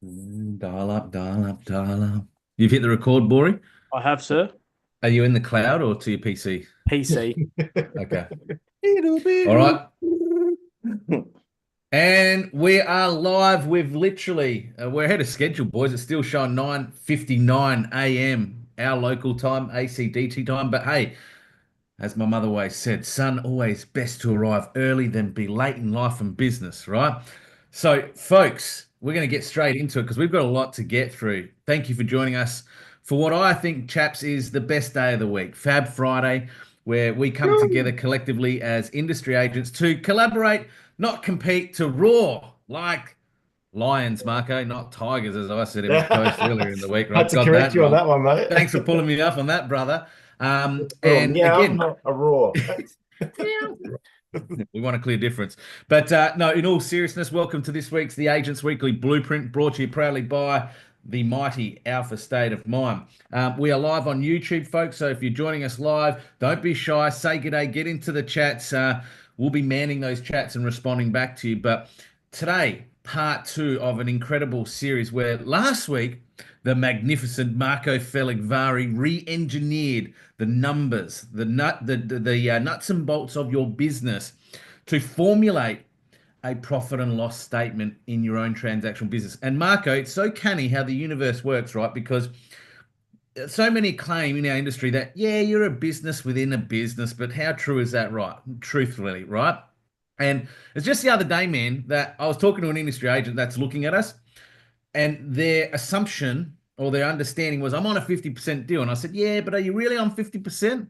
Dial up, dial up, dial up. You've hit the record, Bori. I have, sir. Are you in the cloud or to your PC? PC. Okay. All right. And we are live with literally, we're ahead of schedule, boys. It's still showing 9:59 a.m. our local time, ACDT time. But hey, as my mother always said, son, always best to arrive early than be late in life and business, right? So, folks, we're going to get straight into it because we've got a lot to get through. Thank you for joining us for what I think, chaps, is the best day of the week, Fab Friday, where we come together collectively as industry agents to collaborate, not compete, to roar like lions, Marco, not tigers, as I said in my post earlier in the week, Had right? to Got correct that you on wrong. that one, mate. Thanks for pulling me up on that, brother. Little And meow, again, not a roar. we want a clear difference. But no, in all seriousness, welcome to this week's The Agents Weekly Blueprint, brought to you proudly by the mighty Alpha State of Mind. We are live on YouTube, folks. So if you're joining us live, don't be shy. Say good day. Get into the chats. We'll be manning those chats and responding back to you. But today, part two of an incredible series where last week the magnificent Marco Feligvari re-engineered the numbers, the nuts and bolts of your business to formulate a profit and loss statement in your own transactional business. And Marco, it's so canny how the universe works, right? Because so many claim in our industry that, yeah, you're a business within a business, but how true is that, right? Truthfully, right? And it's just the other day, man, that I was talking to an industry agent that's looking at us, and their assumption or their understanding was, I'm on a 50% deal. And I said, yeah, but are you really on 50%? And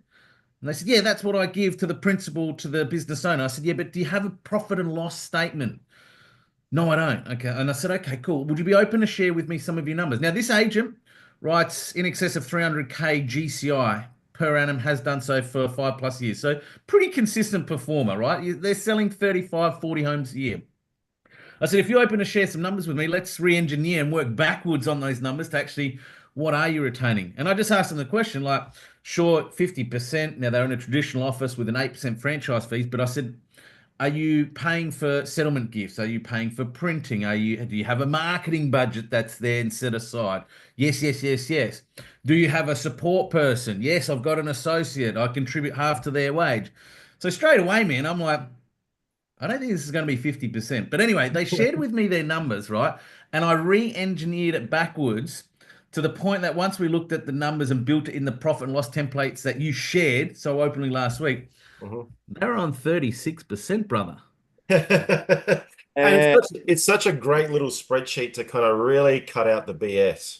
they said, yeah, that's what I give to the principal, to the business owner. I said, yeah, but do you have a profit and loss statement? No, I don't. Okay. And I said, okay, cool. Would you be open to share with me some of your numbers? Now, this agent writes in excess of 300K GCI per annum, has done so for 5+ years. So pretty consistent performer, right? They're selling 35, 40 homes a year. I said, if you're open to share some numbers with me, let's re-engineer and work backwards on those numbers to actually, what are you retaining? And I just asked them the question, like, sure, 50%. Now they're in a traditional office with an 8% franchise fees, but I said, are you paying for settlement gifts? Are you paying for printing? Do you have a marketing budget that's there and set aside? Yes, yes, yes, yes. Do you have a support person? Yes, I've got an associate. I contribute half to their wage. So straight away, man, I'm like, I don't think this is going to be 50%. But anyway, they shared with me their numbers, right? And I re-engineered it backwards to the point that once we looked at the numbers and built it in the profit and loss templates that you shared so openly last week, Mhm. they're on 36%, brother. And it's such a great little spreadsheet to kind of really cut out the BS.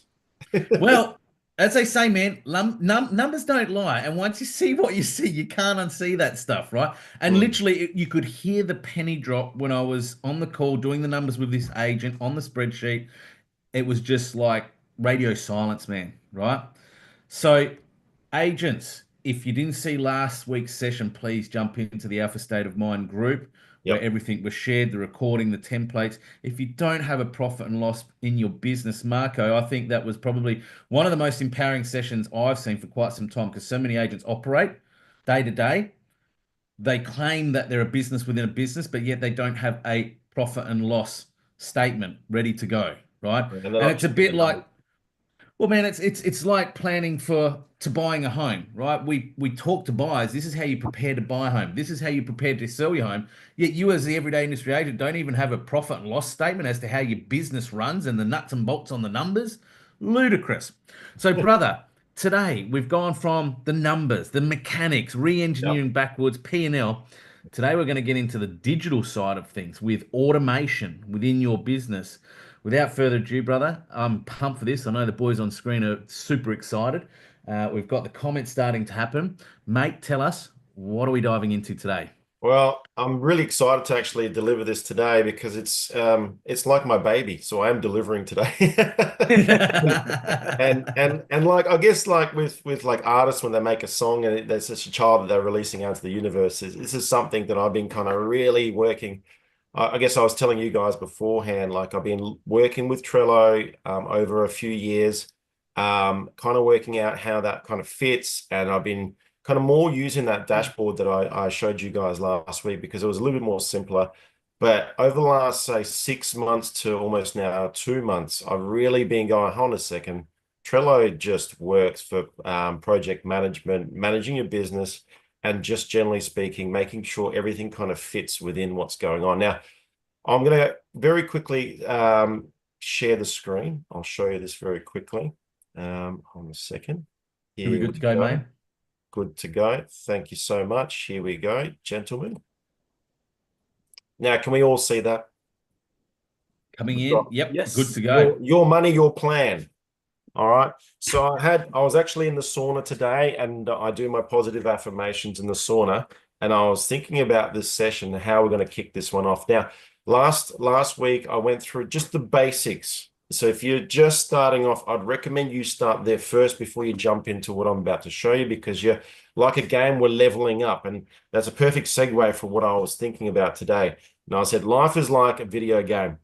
Well, as they say, man, numbers don't lie. And once you see what you see, you can't unsee that stuff, right? And Mm. literally, you could hear the penny drop when I was on the call doing the numbers with this agent on the spreadsheet. It was just like radio silence, man, right? So, agents, if you didn't see last week's session, please jump into the Alpha State of Mind group where Yep. everything was shared, the recording, the templates. If you don't have a profit and loss in your business, Marco, I think that was probably one of the most empowering sessions I've seen for quite some time because so many agents operate day to day. They claim that they're a business within a business, but yet they don't have a profit and loss statement ready to go, right? And they're And not it's a checking the bit like, numbers. well, man, it's like planning for to buying a home, right? We talk to buyers. This is how you prepare to buy a home. This is how you prepare to sell your home. Yet you, as the everyday industry agent, don't even have a profit and loss statement as to how your business runs and the nuts and bolts on the numbers. Ludicrous. So, brother, today we've gone from the numbers, the mechanics, Yep. re-engineering backwards, P&L. Today we're going to get into the digital side of things with automation within your business. Without further ado, brother, I'm pumped for this. I know the boys on screen are super excited. We've got the comments starting to happen. Mate, tell us, what are we diving into today? Well, I'm really excited to actually deliver this today because it's like my baby, so I am delivering today. And like I guess like with like artists when they make a song and there's such a child that they're releasing out to the universe, this is something that I've been kind of really working. I guess I was telling you guys beforehand, like I've been working with Trello over a few years, kind of working out how that kind of fits, and I've been kind of more using that dashboard that I showed you guys last week because it was a little bit more simpler. But over the last, say, 6 months to almost now 2 months, I've really been going, hold on a second. Trello just works for project management, managing your business, and just generally speaking, making sure everything kind of fits within what's going on. Now, I'm going to very quickly share the screen. I'll show you this very quickly. Hold on a second. Are we good to go, mate? Good to go. Thank you so much. Here we go, gentlemen. Now, can we all see that? Coming in. Yep. Yes. Good to go. Your money, your plan. All right. So I was actually in the sauna today, and I do my positive affirmations in the sauna. And I was thinking about this session, how we're going to kick this one off. Now, last week I went through just the basics. So if you're just starting off, I'd recommend you start there first before you jump into what I'm about to show you, because you're like a game, we're leveling up. And that's a perfect segue for what I was thinking about today. And I said, life is like a video game.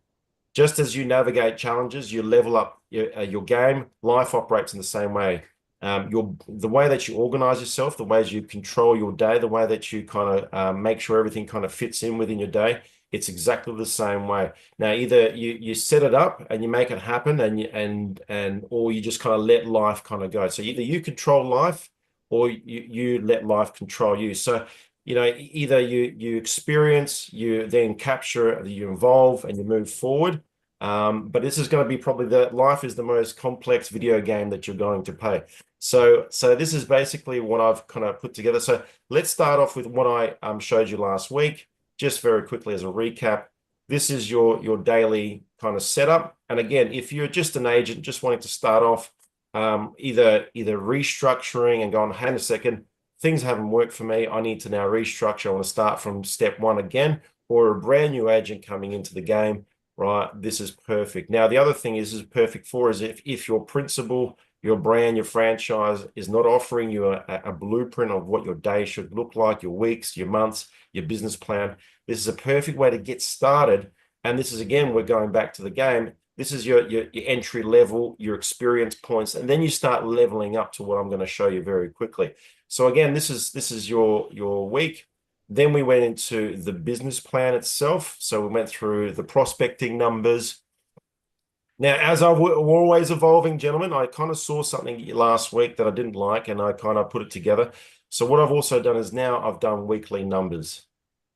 Just as you navigate challenges, you level up your game. Life operates in the same way. The way that you organize yourself, the ways you control your day, the way that you kind of make sure everything kind of fits in within your day, it's exactly the same way. Now, either you set it up and you make it happen, or you just kind of let life kind of go. So either you control life, or you let life control you. So either you experience, you then capture, you evolve, and you move forward. But this is going to be probably life is the most complex video game that you're going to play. So this is basically what I've kind of put together. So let's start off with what I showed you last week, just very quickly as a recap. This is your daily kind of setup. And again, if you're just an agent, just wanting to start off, either restructuring and going, hang on a second, things haven't worked for me, I need to now restructure, I want to start from step one again, or a brand new agent coming into the game, right? This is perfect. Now, the other thing is perfect for is if your principal, your brand, your franchise is not offering you a blueprint of what your day should look like, your weeks, your months, your business plan, this is a perfect way to get started. And this is, again, we're going back to the game. This is your entry level, your experience points, and then you start leveling up to what I'm going to show you very quickly. So again, this is your week. Then we went into the business plan itself. So we went through the prospecting numbers. Now, as we're always evolving, gentlemen, I kind of saw something last week that I didn't like, and I kind of put it together. So what I've also done is now I've done weekly numbers.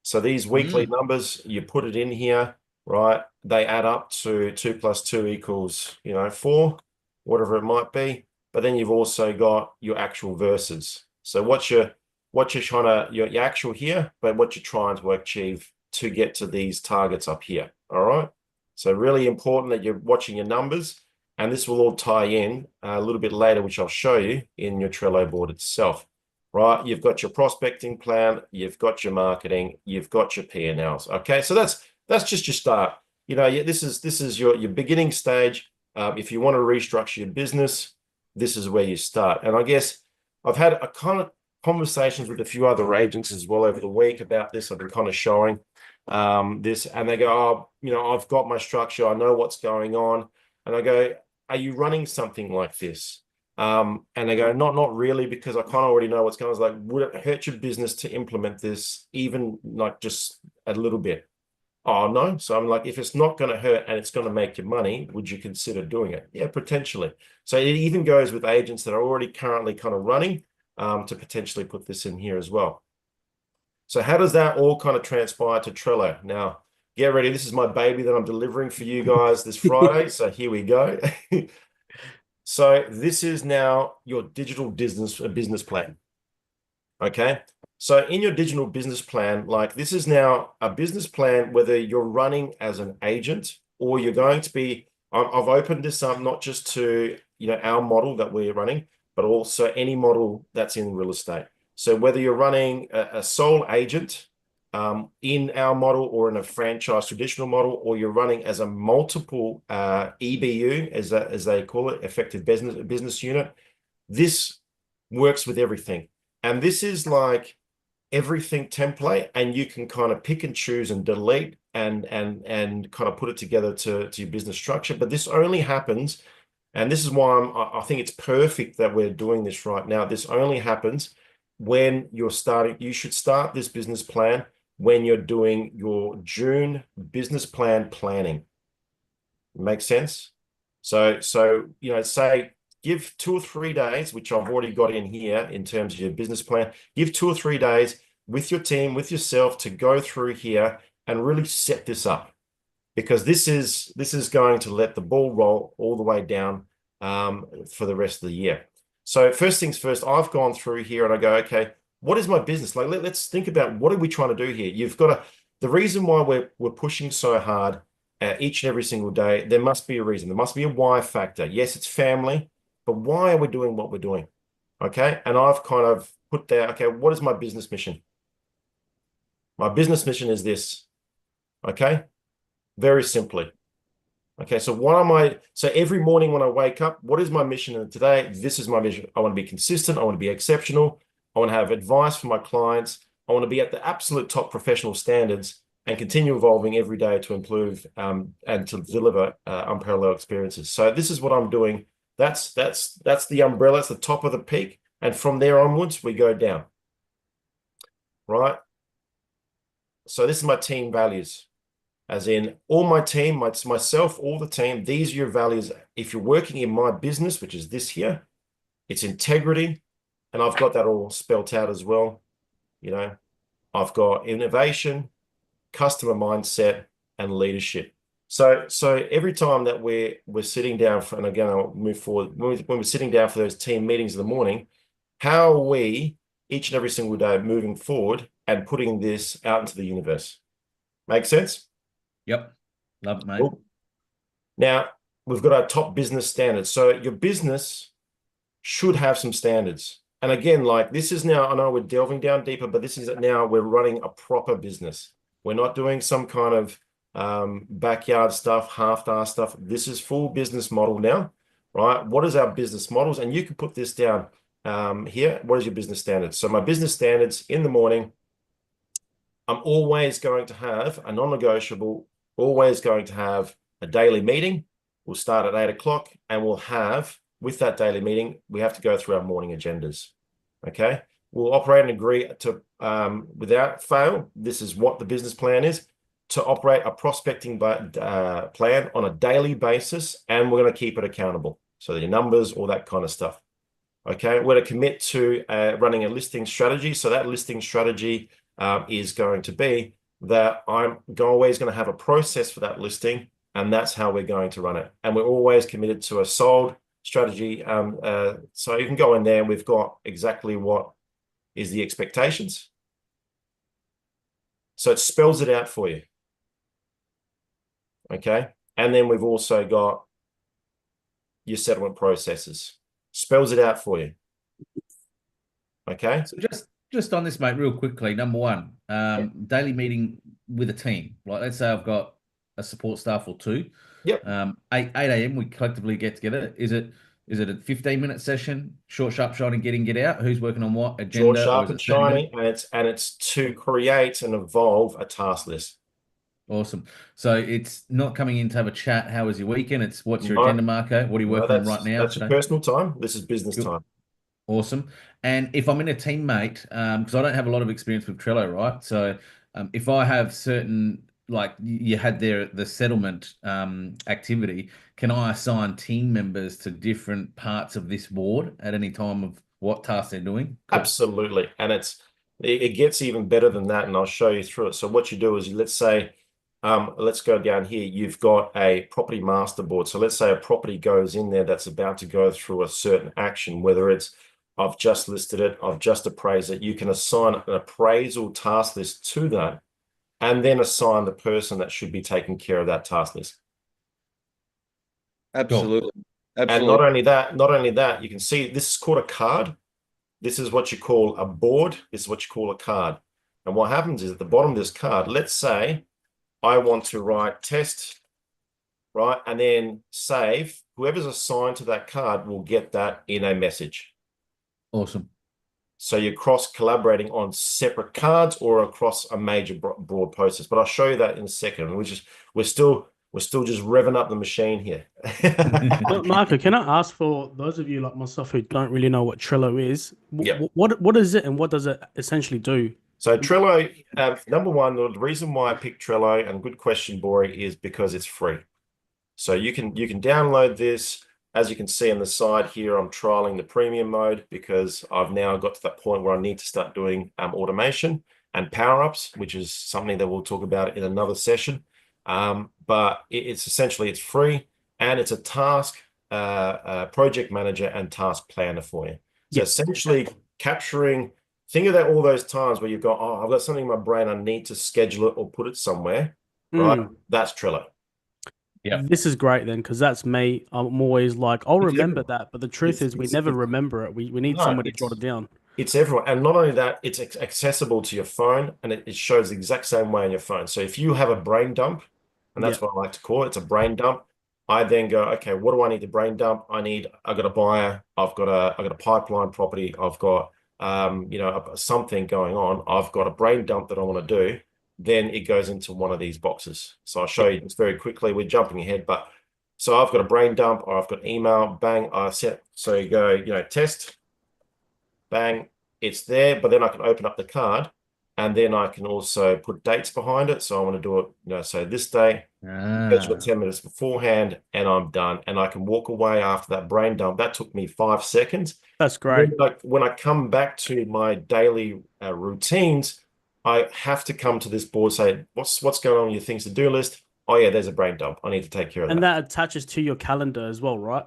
So these weekly numbers, you put it in here, right? They add up to 2 + 2 = 4, whatever it might be. But then you've also got your actual verses. So what you're trying to, your actual here, but what you're trying to achieve to get to these targets up here. All right. So really important that you're watching your numbers, and this will all tie in a little bit later, which I'll show you in your Trello board itself. Right. You've got your prospecting plan, you've got your marketing, you've got your P&Ls. Okay. So that's just your start. This is your beginning stage. If you want to restructure your business, this is where you start. And I guess I've had a kind of conversations with a few other agents as well over the week about this. I've been kind of showing this, and they go, oh, I've got my structure, I know what's going on. And I go, are you running something like this? And they go, not really, because I kind of already know what's going on. I was like, would it hurt your business to implement this, even like just a little bit? Oh, no. So I'm like, if it's not going to hurt and it's going to make you money, would you consider doing it? Yeah, potentially. So it even goes with agents that are already currently kind of running to potentially put this in here as well. So how does that all kind of transpire to Trello? Now, get ready. This is my baby that I'm delivering for you guys this Friday. So here we go. So this is now your digital business plan. Okay. So in your digital business plan, like this is now a business plan, whether you're running as an agent or you're going to be, I've opened this up not just to, our model that we're running, but also any model that's in real estate. So whether you're running a sole agent in our model or in a franchise traditional model, or you're running as a multiple EBU, as they call it, effective business unit, this works with everything. And this is like everything template, and you can kind of pick and choose and delete and kind of put it together to your business structure. But this only happens, and this is why I think it's perfect that we're doing this right now. This only happens when you're starting. You should start this business plan when you're doing your June business plan planning. Make sense? So say give 2 or 3 days, which I've already got in here in terms of your business plan. Give 2 or 3 days with your team, with yourself, to go through here and really set this up, because this is going to let the ball roll all the way down for the rest of the year. So first things first, I've gone through here and I go, okay, what is my business? Like, let's think about, what are we trying to do here? You've got to, the reason why we're pushing so hard each and every single day, there must be a reason. There must be a why factor. Yes, it's family, but why are we doing what we're doing? Okay. And I've kind of put there, okay, what is my business mission? My business mission is this. Okay. Very simply. Okay, so so every morning when I wake up, what is my mission? And today, this is my mission. I want to be consistent. I want to be exceptional. I want to have advice for my clients. I want to be at the absolute top professional standards and continue evolving every day to improve and to deliver unparalleled experiences. So this is what I'm doing. That's the umbrella. It's the top of the peak. And from there onwards, we go down. Right? So this is my team values. As in, all my team, myself, all the team, these are your values. If you're working in my business, which is this here, it's integrity. And I've got that all spelt out as well. I've got innovation, customer mindset, and leadership. So every time that we're sitting down and again, I'll move forward, when we're sitting down for those team meetings in the morning, how are we each and every single day moving forward and putting this out into the universe? Make sense? Yep. Love it, mate. Cool. Now, we've got our top business standards. So your business should have some standards. And again, like this is now, I know we're delving down deeper, but this is now we're running a proper business. We're not doing some kind of backyard stuff, half-assed stuff. This is full business model now, right? What is our business models? And you can put this down here. What is your business standards? So my business standards in the morning, I'm always going to have a non-negotiable, always going to have a daily meeting. We'll start at 8 o'clock and we'll have, with that daily meeting, we have to go through our morning agendas. Okay. We'll operate and agree to, without fail, this is what the business plan is, to operate a prospecting plan on a daily basis. And we're going to keep it accountable. So your numbers, all that kind of stuff. Okay. We're going to commit to running a listing strategy. So that listing strategy is going to be that I'm always going to have a process for that listing, and that's how we're going to run it. And we're always committed to a sold strategy. So you can go in there and we've got exactly what is the expectations. So it spells it out for you. Okay. And then we've also got your settlement processes. Spells it out for you. Okay. So just on this, mate, real quickly. Number one, daily meeting with a team. Like, let's say I've got a support staff or two. Yep. 8 a.m. we collectively get together. Is it a 15-minute session? Short, sharp, shiny, get in, get out. Who's working on what agenda? Short, sharp, and shiny, and it's to create and evolve a task list. Awesome. So it's not coming in to have a chat. How was your weekend? It's what's your agenda, Marco? What are you working on right now? That's your personal time. This is business time. Awesome. And if I'm in a teammate, because I don't have a lot of experience with Trello, right? So if I have certain, like you had there, the settlement activity, can I assign team members to different parts of this board at any time of what tasks they're doing? Cool. Absolutely. And it gets even better than that. And I'll show you through it. So what you do is, let's say, let's go down here. You've got a property master board. So let's say a property goes in there that's about to go through a certain action, whether it's I've just listed it, I've just appraised it. You can assign an appraisal task list to that and then assign the person that should be taking care of that task list. Absolutely. Absolutely. And not only that, you can see this is called a card. This is what you call a board. This is what you call a card. And what happens is at the bottom of this card, let's say I want to write test, right? And then save. Whoever's assigned to that card will get that in a message. Awesome. So you're cross collaborating on separate cards or across a major broad process. But I'll show you that in a second. We're still just revving up the machine here. But Marco, can I ask, for those of you like myself who don't really know what Trello is, Yep. what is it and what does it essentially do? So Trello, number one, the reason why I picked Trello, and good question, Bori, is because it's free. So you can download this. As you can see on the side here, I'm trialing the premium mode because I've now got to that point where I need to start doing automation and power-ups, which is something that we'll talk about in another session. But it's essentially, it's free, and it's a task project manager and task planner for you. So essentially capturing, think of that, all those times where you've got, oh, I've got something in my brain, I need to schedule it or put it somewhere, right? That's Trello. Yeah, This is great then, because that's me. I'm always like, I'll It's remember everyone. that, but the truth is we never remember it. We need No, somebody to jot it down. It's everyone. And not only that, it's accessible to your phone, and it shows the exact same way on your phone. So if you have a brain dump, and that's what I like to call it, it's a brain dump. I then go, okay, what do I need to brain dump? I've got a buyer, I've got a pipeline property, I've got something going on, I've got a brain dump that I want to do. Then it goes into one of these boxes. So I'll show you this very quickly. We're jumping ahead, but so I've got a brain dump, or I've got email, bang, I set. So you go, test, bang, it's there. But then I can open up the card, and then I can also put dates behind it. So I want to do it, so this day, schedule it 10 minutes beforehand, and I'm done. And I can walk away after that brain dump. That took me 5 seconds. That's great. When I come back to my daily routines, I have to come to this board, say, what's going on with your things to do list? Oh yeah, there's a brain dump. I need to take care of that. And that attaches to your calendar as well, right?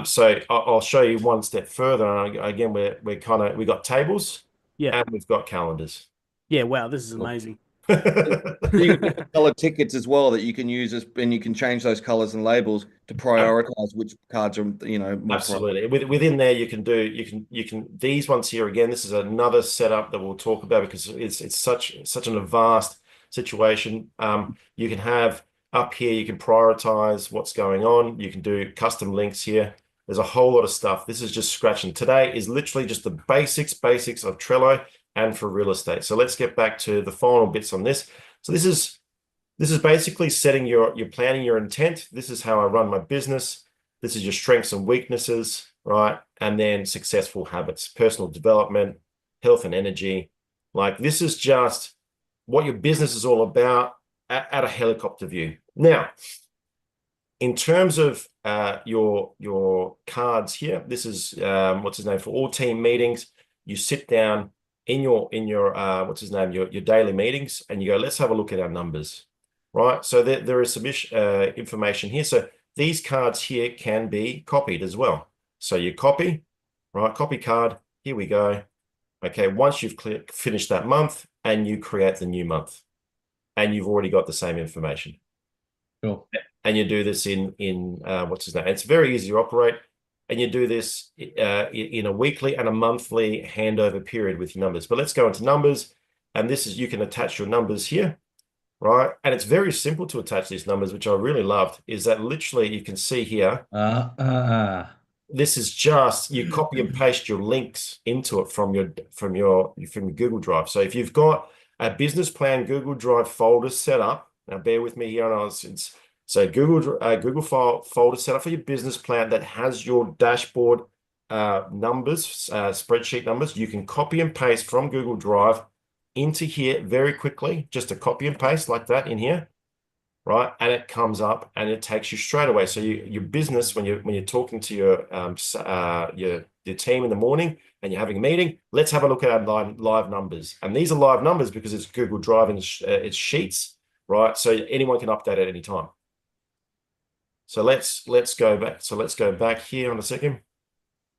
So I'll show you one step further. And again, we got tables, and we've got calendars. Yeah, wow, this is amazing. You can color tickets as well that you can use, and you can change those colors and labels to prioritize which cards are, more absolutely. Within there, you can these ones here again. This is another setup that we'll talk about because it's such a vast situation. You can have up here, you can prioritize what's going on. You can do custom links here. There's a whole lot of stuff. This is just scratching. Today is literally just the basics of Trello and for real estate. So let's get back to the final bits on this. So this is basically setting your planning your intent. This is how I run my business. This is your strengths and weaknesses, right? And then successful habits, personal development, health and energy. Like this is just what your business is all about at a helicopter view. Now, in terms of your cards here, this is what's his name, for all team meetings. You sit down in your what's his name, your daily meetings, and you go, let's have a look at our numbers, right? So there is some information here. So these cards here can be copied as well. So you copy, right? Copy card. Here we go. Okay, once you've finished that month, and you create the new month, and you've already got the same information. Cool. And you do this in what's his name? It's very easy to operate. And you do this in a weekly and a monthly handover period with your numbers. But let's go into numbers. And this is, you can attach your numbers here, right? And it's very simple to attach these numbers, which I really loved, is that literally you can see here. This is just, you copy and paste your links into it from your Google Drive. So if you've got a business plan Google Drive folder set up, now bear with me here, and so Google folder set up for your business plan that has your dashboard numbers, spreadsheet numbers. You can copy and paste from Google Drive into here very quickly, just a copy and paste like that in here, right? And it comes up and it takes you straight away. So your business, when you're talking to your team in the morning and you're having a meeting, let's have a look at our live numbers. And these are live numbers because it's Google Drive and it's sheets, right? So anyone can update at any time. So let's go back. So let's go back here on a second.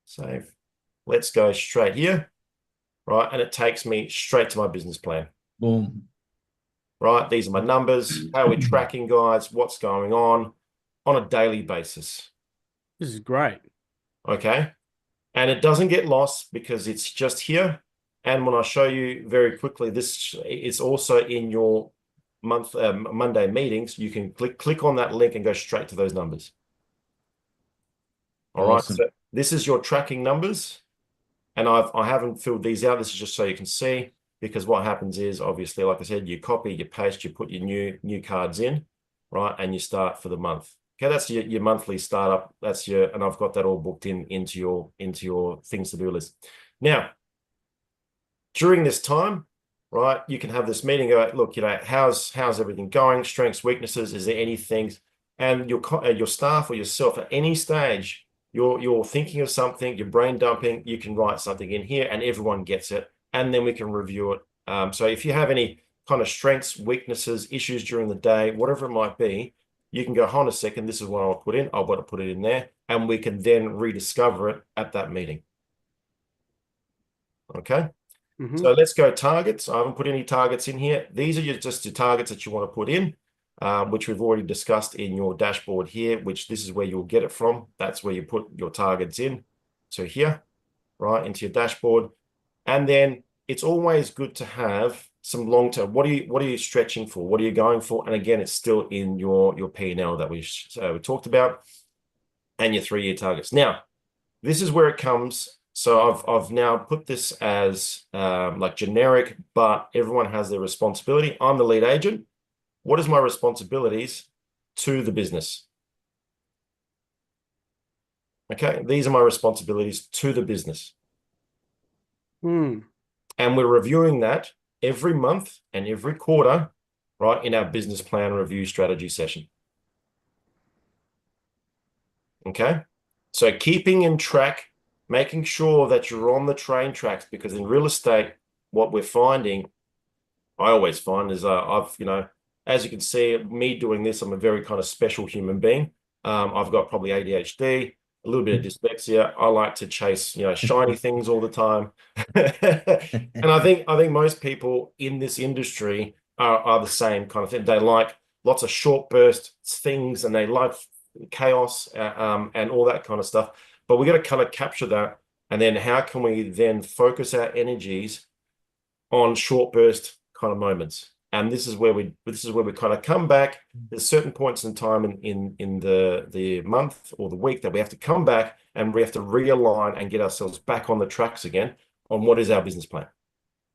Save. Let's go straight here, right? And it takes me straight to my business plan. Boom. Right, these are my numbers. How are we tracking, guys? What's going on a daily basis? This is great. Okay, and it doesn't get lost because it's just here. And when I show you very quickly, this is also in your Monday meetings. You can click on that link and go straight to those numbers. All right, so this is your tracking numbers, and I haven't filled these out. This is just so you can see, because what happens is, obviously, like I said, you copy, you paste, you put your new cards in, right, and you start for the month. Okay, that's your monthly startup. And I've got that all booked into your things to do list. Now, during this time, right? You can have this meeting, go, look, how's everything going? Strengths, weaknesses, is there anything? And your staff or yourself at any stage, you're thinking of something, you're brain dumping, you can write something in here and everyone gets it. And then we can review it. So if you have any kind of strengths, weaknesses, issues during the day, whatever it might be, you can go, hold on a second, this is what I'll put in. I'll want to put it in there. And we can then rediscover it at that meeting. Okay. So let's go targets. I haven't put any targets in here. These are just your targets that you want to put in, which we've already discussed in your dashboard here, which this is where you'll get it from. That's where you put your targets in. So here, right, into your dashboard. And then it's always good to have some long-term. What are you stretching for? What are you going for? And again, it's still in your P&L that we talked about, and your 3-year targets. Now, this is where it comes. So I've now put this as like generic, but everyone has their responsibility. I'm the lead agent. What is my responsibilities to the business? Okay, these are my responsibilities to the business. And we're reviewing that every month and every quarter, right, in our business plan review strategy session. Okay, so keeping in track, making sure that you're on the train tracks, because in real estate, what we're finding, I always find is as you can see, me doing this, I'm a very kind of special human being. I've got probably ADHD, a little bit of dyslexia. I like to chase, shiny things all the time. And I think most people in this industry are the same kind of thing. They like lots of short burst things and they like chaos and all that kind of stuff. But we got to kind of capture that. And then how can we then focus our energies on short burst kind of moments? And this is where we kind of come back. There's certain points in time in the month or the week that we have to come back and we have to realign and get ourselves back on the tracks again on what is our business plan.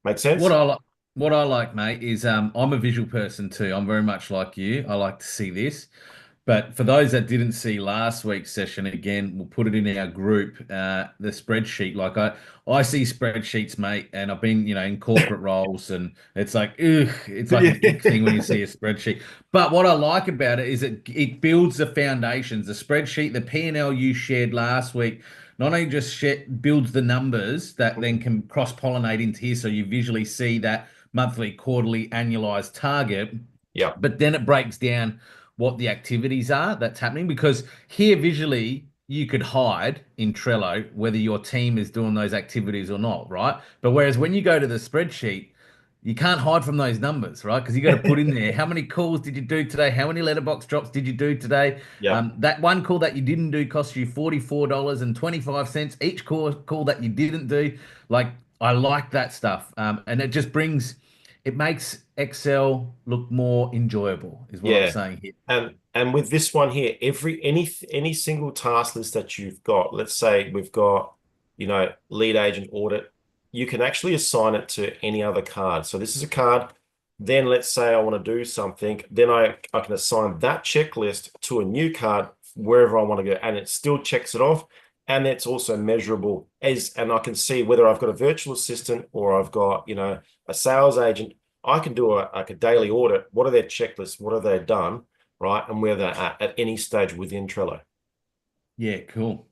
Make sense? What I like, mate, is I'm a visual person too. I'm very much like you. I like to see this. But for those that didn't see last week's session, again, we'll put it in our group, the spreadsheet. Like I see spreadsheets, mate, and I've been, in corporate roles, and it's like, ugh, it's like an ick thing when you see a spreadsheet. But what I like about it is it builds the foundations. The spreadsheet, the P&L you shared last week, not only just builds the numbers that then can cross-pollinate into here, so you visually see that monthly, quarterly, annualized target. Yeah. But then it breaks down what the activities are that's happening, because here visually you could hide in Trello whether your team is doing those activities or not, right? But whereas when you go to the spreadsheet, you can't hide from those numbers, right? Because you got to put in there how many calls did you do today, how many letterbox drops did you do today. That one call that you didn't do cost you $44.25 each call that you didn't do. Like, I like that stuff, and it just makes Excel look more enjoyable, is what I'm saying here. And with this one here, any single task list that you've got, let's say we've got, lead agent audit, you can actually assign it to any other card. So this is a card. Then let's say I want to do something. Then I can assign that checklist to a new card wherever I want to go, and it still checks it off. And it's also measurable and I can see whether I've got a virtual assistant or I've got, a sales agent. I can do a daily audit. What are their checklists? What have they done? Right. And where they're at any stage within Trello. Yeah, cool.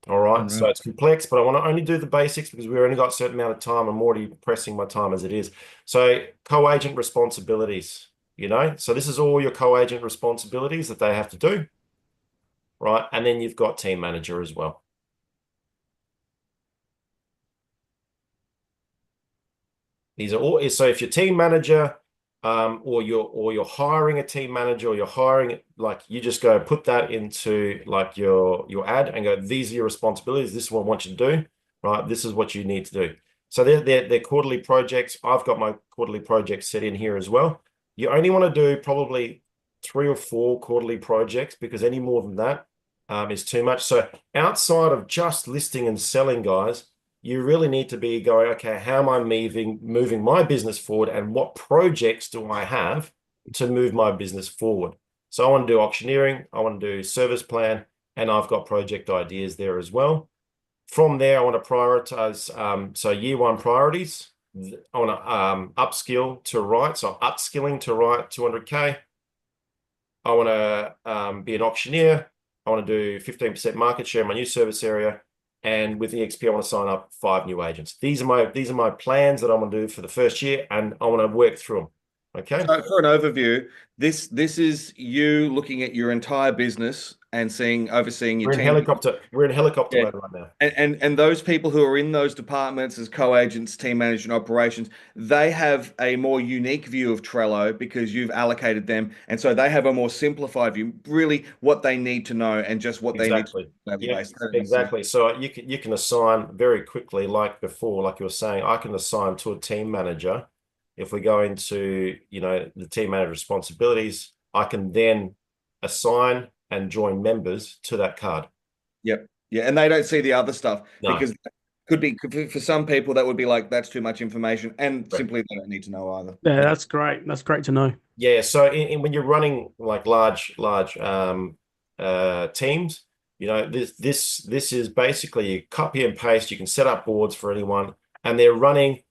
All right. So it's complex, but I want to only do the basics because we've only got a certain amount of time. I'm already pressing my time as it is. So co-agent responsibilities, so this is all your co-agent responsibilities that they have to do. Right. And then you've got team manager as well. These are all, so if your team manager, or you're hiring a team manager, or you're hiring, like, you just go put that into like your ad and go, these are your responsibilities. This is what I want you to do, right? This is what you need to do. So they're quarterly projects. I've got my quarterly projects set in here as well. You only want to do probably 3 or 4 quarterly projects, because any more than that is too much. So outside of just listing and selling, guys, you really need to be going, okay, how am I moving my business forward, and what projects do I have to move my business forward? So I want to do auctioneering, I want to do service plan, and I've got project ideas there as well. From there, I want to prioritize, so year 1 priorities, I want to upskill to write. So I'm upskilling to write 200K. I want to be an auctioneer. I want to do 15% market share in my new service area. And with EXP, I want to sign up 5 new agents. These are my plans that I'm going to do for the first year, and I want to work through them. Okay. So for an overview, this is you looking at your entire business and overseeing your We're in team. helicopter. We're in helicopter Yeah. mode right now. And those people who are in those departments as co-agents, team management operations, they have a more unique view of Trello because you've allocated them. And so they have a more simplified view, really what they need to know and just what they need to know. Yeah, exactly. So you can assign very quickly, like before, like you were saying, I can assign to a team manager. If we go into, the team manager responsibilities, I can then assign and join members to that card. Yep. Yeah. And they don't see the other stuff No. because could be for some people that would be like, that's too much information. And simply they don't need to know either. Yeah, that's great. That's great to know. Yeah. So when you're running like large teams, this is basically you copy and paste. You can set up boards for anyone, and they're running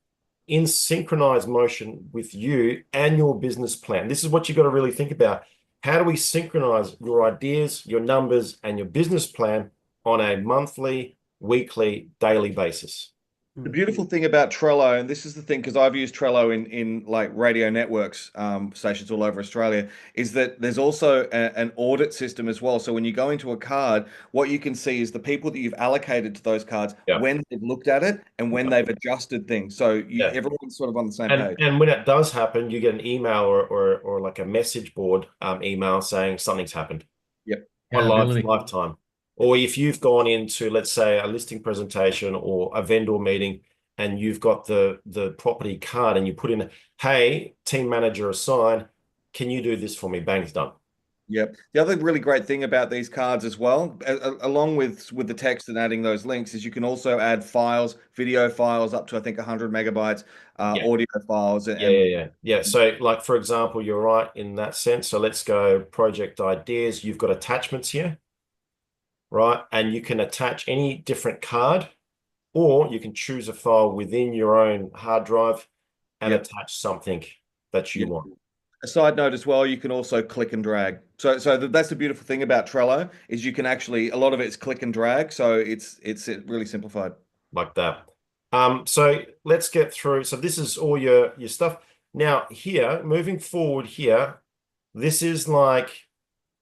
in synchronized motion with you and your business plan. This is what you've got to really think about. How do we synchronize your ideas, your numbers, and your business plan on a monthly, weekly, daily basis? The beautiful thing about Trello, and this is the thing, because I've used Trello in like radio networks stations all over Australia, is that there's also an audit system as well. So when you go into a card, what you can see is the people that you've allocated to those cards, when they've looked at it and when they've adjusted things. So everyone's sort of on the same page. And when it does happen, you get an email or like a message board email saying something's happened. Yep. On lifetime. Or if you've gone into, let's say, a listing presentation or a vendor meeting, and you've got the property card and you put in, hey, team manager assign, can you do this for me? Bang, it's done. Yep. The other really great thing about these cards as well, along with the text and adding those links, is you can also add files, video files up to, I think, 100 megabytes, audio files. Yeah. So like, for example, you're right in that sense. So let's go project ideas. You've got attachments here. Right, and you can attach any different card, or you can choose a file within your own hard drive and attach something that you want. A side note as well, you can also click and drag. So that's the beautiful thing about Trello, is you can actually, a lot of it's click and drag, so it's really simplified. Like that. So let's get through. So this is all your stuff. Now here, moving forward here, this is like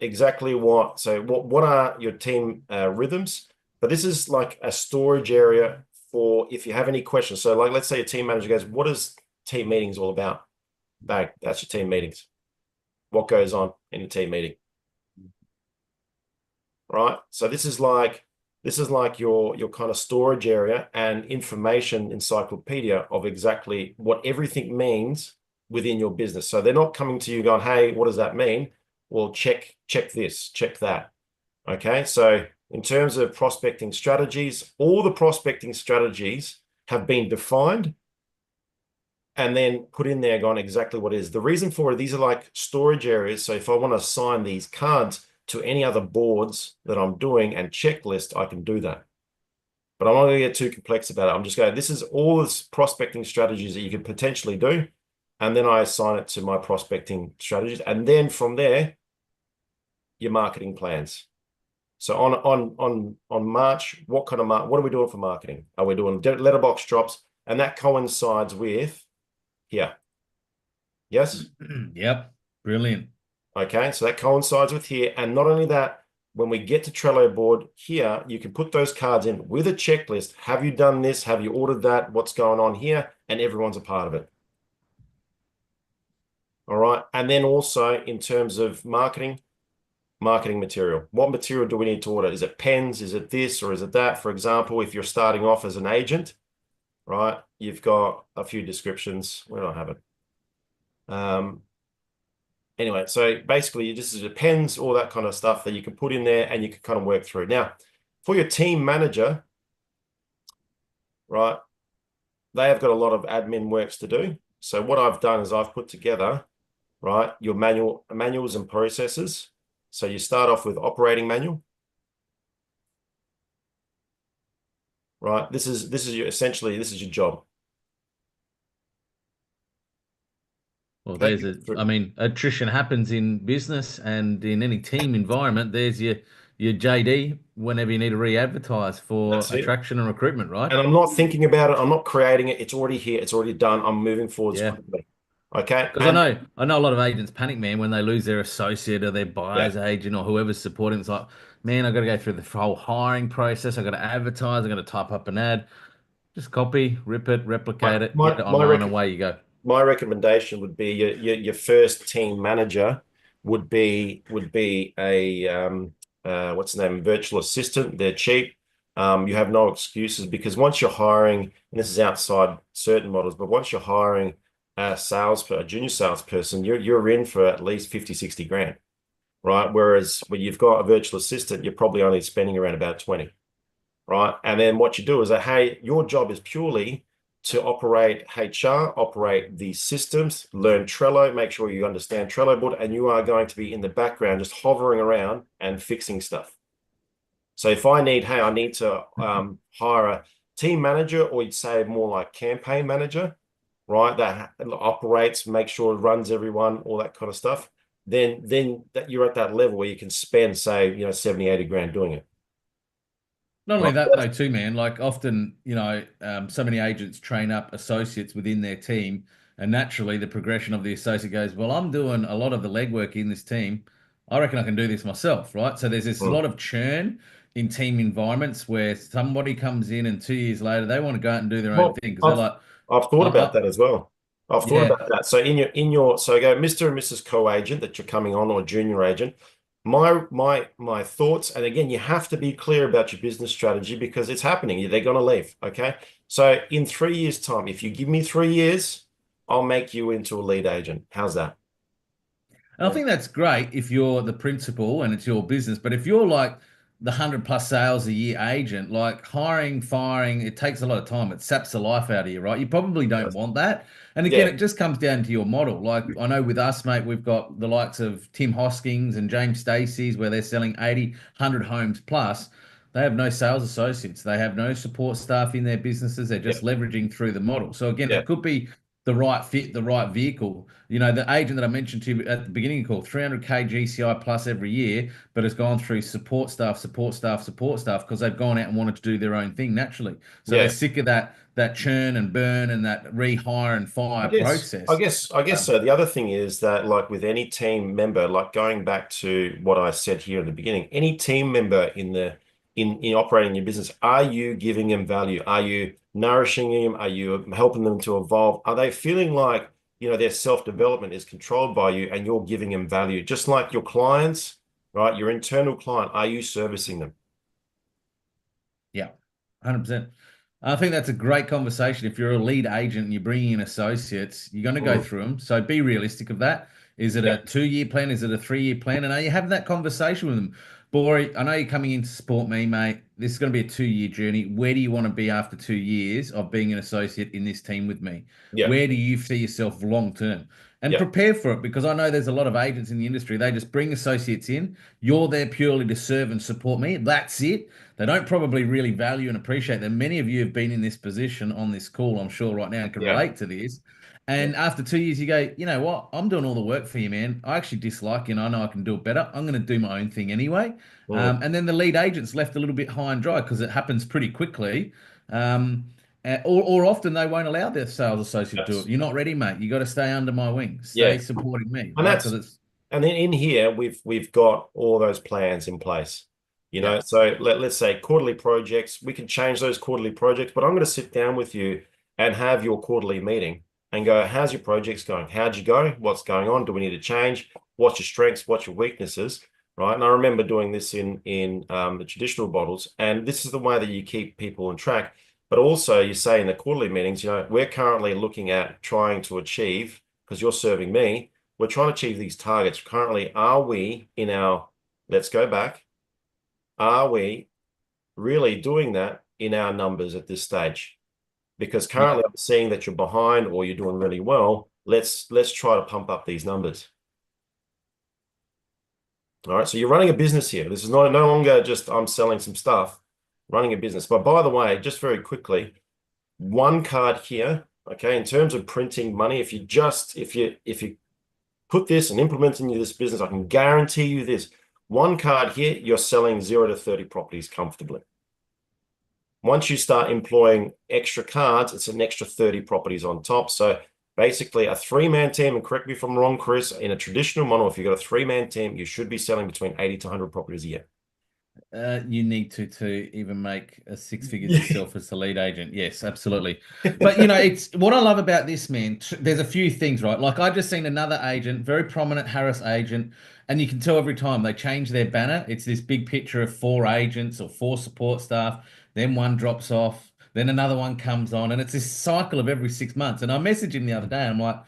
exactly what are your team rhythms? But this is like a storage area for if you have any questions. So like, let's say a team manager goes, what is team meetings all about? Bang, that's your team meetings. What goes on in the team meeting? Right. So this is like your kind of storage area and information encyclopedia of exactly what everything means within your business. So they're not coming to you going, hey, what does that mean? Well, check this, check that. Okay, so in terms of prospecting strategies, all the prospecting strategies have been defined and then put in there, gone exactly what it is. The reason for it, these are like storage areas. So if I want to assign these cards to any other boards that I'm doing and checklist, I can do that. But I'm not going to get too complex about it. I'm just going, this is all the prospecting strategies that you could potentially do. And then I assign it to my prospecting strategies. And then from there, your marketing plans. So on March, what are we doing for marketing? Are we doing letterbox drops? And that coincides with here. Yes? Yep. Brilliant. Okay, so that coincides with here. And not only that, when we get to Trello board here, you can put those cards in with a checklist. Have you done this? Have you ordered that? What's going on here? And everyone's a part of it. All right. And then also in terms of marketing material. What material do we need to order? Is it pens? Is it this or is it that? For example, if you're starting off as an agent, right, you've got a few descriptions. Where do I have it? Anyway, so basically this is your pens, all that kind of stuff that you can put in there and you can kind of work through. Now, for your team manager, right, they have got a lot of admin works to do. So what I've done is I've put together, right, your manuals and processes. So you start off with operating manual, right? This is your job. Well, Take there's it I through. mean, attrition happens in business and in any team environment. There's your JD whenever you need to re-advertise for That's it. attraction and recruitment, right? And I'm not thinking about it. I'm not creating it. It's already here. It's already done. I'm moving forwards Yeah. quickly. Okay. Because And I know a lot of agents panic, man, when they lose their associate or their yeah, buyer's agent or whoever's supporting. It's like, man, I've got to go through the whole hiring process. I've got to advertise. I've got to type up an ad. Just copy, rip it, my replicate it, get my it my, online, rec away you go. my recommendation would be your first team manager would be a what's the name, virtual assistant. They're cheap. You have no excuses because once you're hiring, and this is outside certain models, but once you're hiring a junior salesperson, you're in for at least 50, 60 grand, right? Whereas when you've got a virtual assistant, you're probably only spending around about 20, right? And then what you do is that, hey, your job is purely to operate HR, operate the systems, learn Trello, make sure you understand Trello board, and you are going to be in the background just hovering around and fixing stuff. So if I need, hey, I need to hire a team manager, or you'd say more like campaign manager, right? That operates, makes sure it runs everyone, all that kind of stuff. Then that you're at that level where you can spend, say, 70, 80 grand doing it. Not only Right. that though, too, man. Like often, so many agents train up associates within their team, and naturally the progression of the associate goes, well, I'm doing a lot of the legwork in this team. I reckon I can do this myself, right? So there's this Mm. lot of churn in team environments where somebody comes in and 2 years later they want to go out and do their own Well, thing because they're I've like, I've thought about that as well. I've thought yeah. about that. So so go Mr. and Mrs. Co-agent that you're coming on, or junior agent. My thoughts, and again, you have to be clear about your business strategy because it's happening. They're going to leave. Okay. So in 3 years' time, if you give me 3 years, I'll make you into a lead agent. How's that? And I think that's great if you're the principal and it's your business. But if you're like the 100+ sales a year agent, like hiring, firing, it takes a lot of time. It saps the life out of you, right? You probably don't want that. And again, Yeah. it just comes down to your model. Like I know with us, mate, we've got the likes of Tim Hoskins and James Stacey's where they're selling 80, 100 homes plus. They have no sales associates. They have no support staff in their businesses. They're Yeah. just leveraging through the model. So again, Yeah. it could be the right fit, the right vehicle. The agent that I mentioned to you at the beginning of the call, 300K GCI plus every year, but has gone through support staff, because they've gone out and wanted to do their own thing naturally. So they're Yeah. sick of that churn and burn and that rehire and I fire guess, I process. guess, I guess Um, so. The other thing is that, like with any team member, like going back to what I said here at the beginning, any team member in operating your business, are you giving them value? Are you nourishing them? Are you helping them to evolve? Are they feeling like, their self-development is controlled by you and you're giving them value? Just like your clients, right? Your internal client, are you servicing them? Yeah, 100%. I think that's a great conversation. If you're a lead agent and you're bringing in associates, you're going to go Mm. through them. So be realistic of that. Is it Yeah. a 2 year plan? Is it a 3 year plan? And are you having that conversation with them? Bori, I know you're coming in to support me, mate. This is going to be a 2 year journey. Where do you want to be after 2 years of being an associate in this team with me? Yeah. Where do you see yourself long term? And Yeah. prepare for it because I know there's a lot of agents in the industry. They just bring associates in. You're there purely to serve and support me. That's it. They don't probably really value and appreciate that. Many of you have been in this position on this call, I'm sure, right now and can Yeah. relate to this. Yeah. And after 2 years, you go, you know what? I'm doing all the work for you, man. I actually dislike you and I know I can do it better. I'm going to do my own thing anyway. Mm. And then the lead agent's left a little bit high and dry because it happens pretty quickly. Or often they won't allow their sales associate to do it. Yes. You're not ready, mate. You got to stay under my wing, Yeah. stay supporting me, And right? Because that's it's, And then in here, we've got all those plans in place. yeah. So let's say quarterly projects, we can change those quarterly projects, but I'm going to sit down with you and have your quarterly meeting and go, how's your projects going? How'd you go? What's going on? Do we need to change? What's your strengths? What's your weaknesses? Right. And I remember doing this in the traditional models, and this is the way that you keep people on track. But also you say in the quarterly meetings, we're currently looking at trying to achieve, because you're serving me, we're trying to achieve these targets. Currently, let's go back, are we really doing that in our numbers at this stage? Because currently I'm seeing that you're behind or you're doing really well. Let's try to pump up these numbers. All right, so you're running a business here. This is no longer just I'm selling some stuff, running a business. But by the way, just very quickly, one card here Okay, in terms of printing money, if you put this and implement into this business, I can guarantee you this. One card here, you're selling 0 to 30 properties comfortably. Once you start employing extra cards, it's an extra 30 properties on top. So basically a 3-man team, and correct me if I'm wrong, Chris, in a traditional model, if you've got a 3-man team, you should be selling between 80 to 100 properties a year. You need to even make a 6 figures yourself as the lead agent. Yes, absolutely. But it's what I love about this, man. There's a few things, right? Like I just seen another agent, very prominent Harris agent, and you can tell every time they change their banner, it's this big picture of 4 agents or 4 support staff. Then one drops off, then another one comes on, and it's this cycle of every 6 months. And I messaged him the other day. I'm like,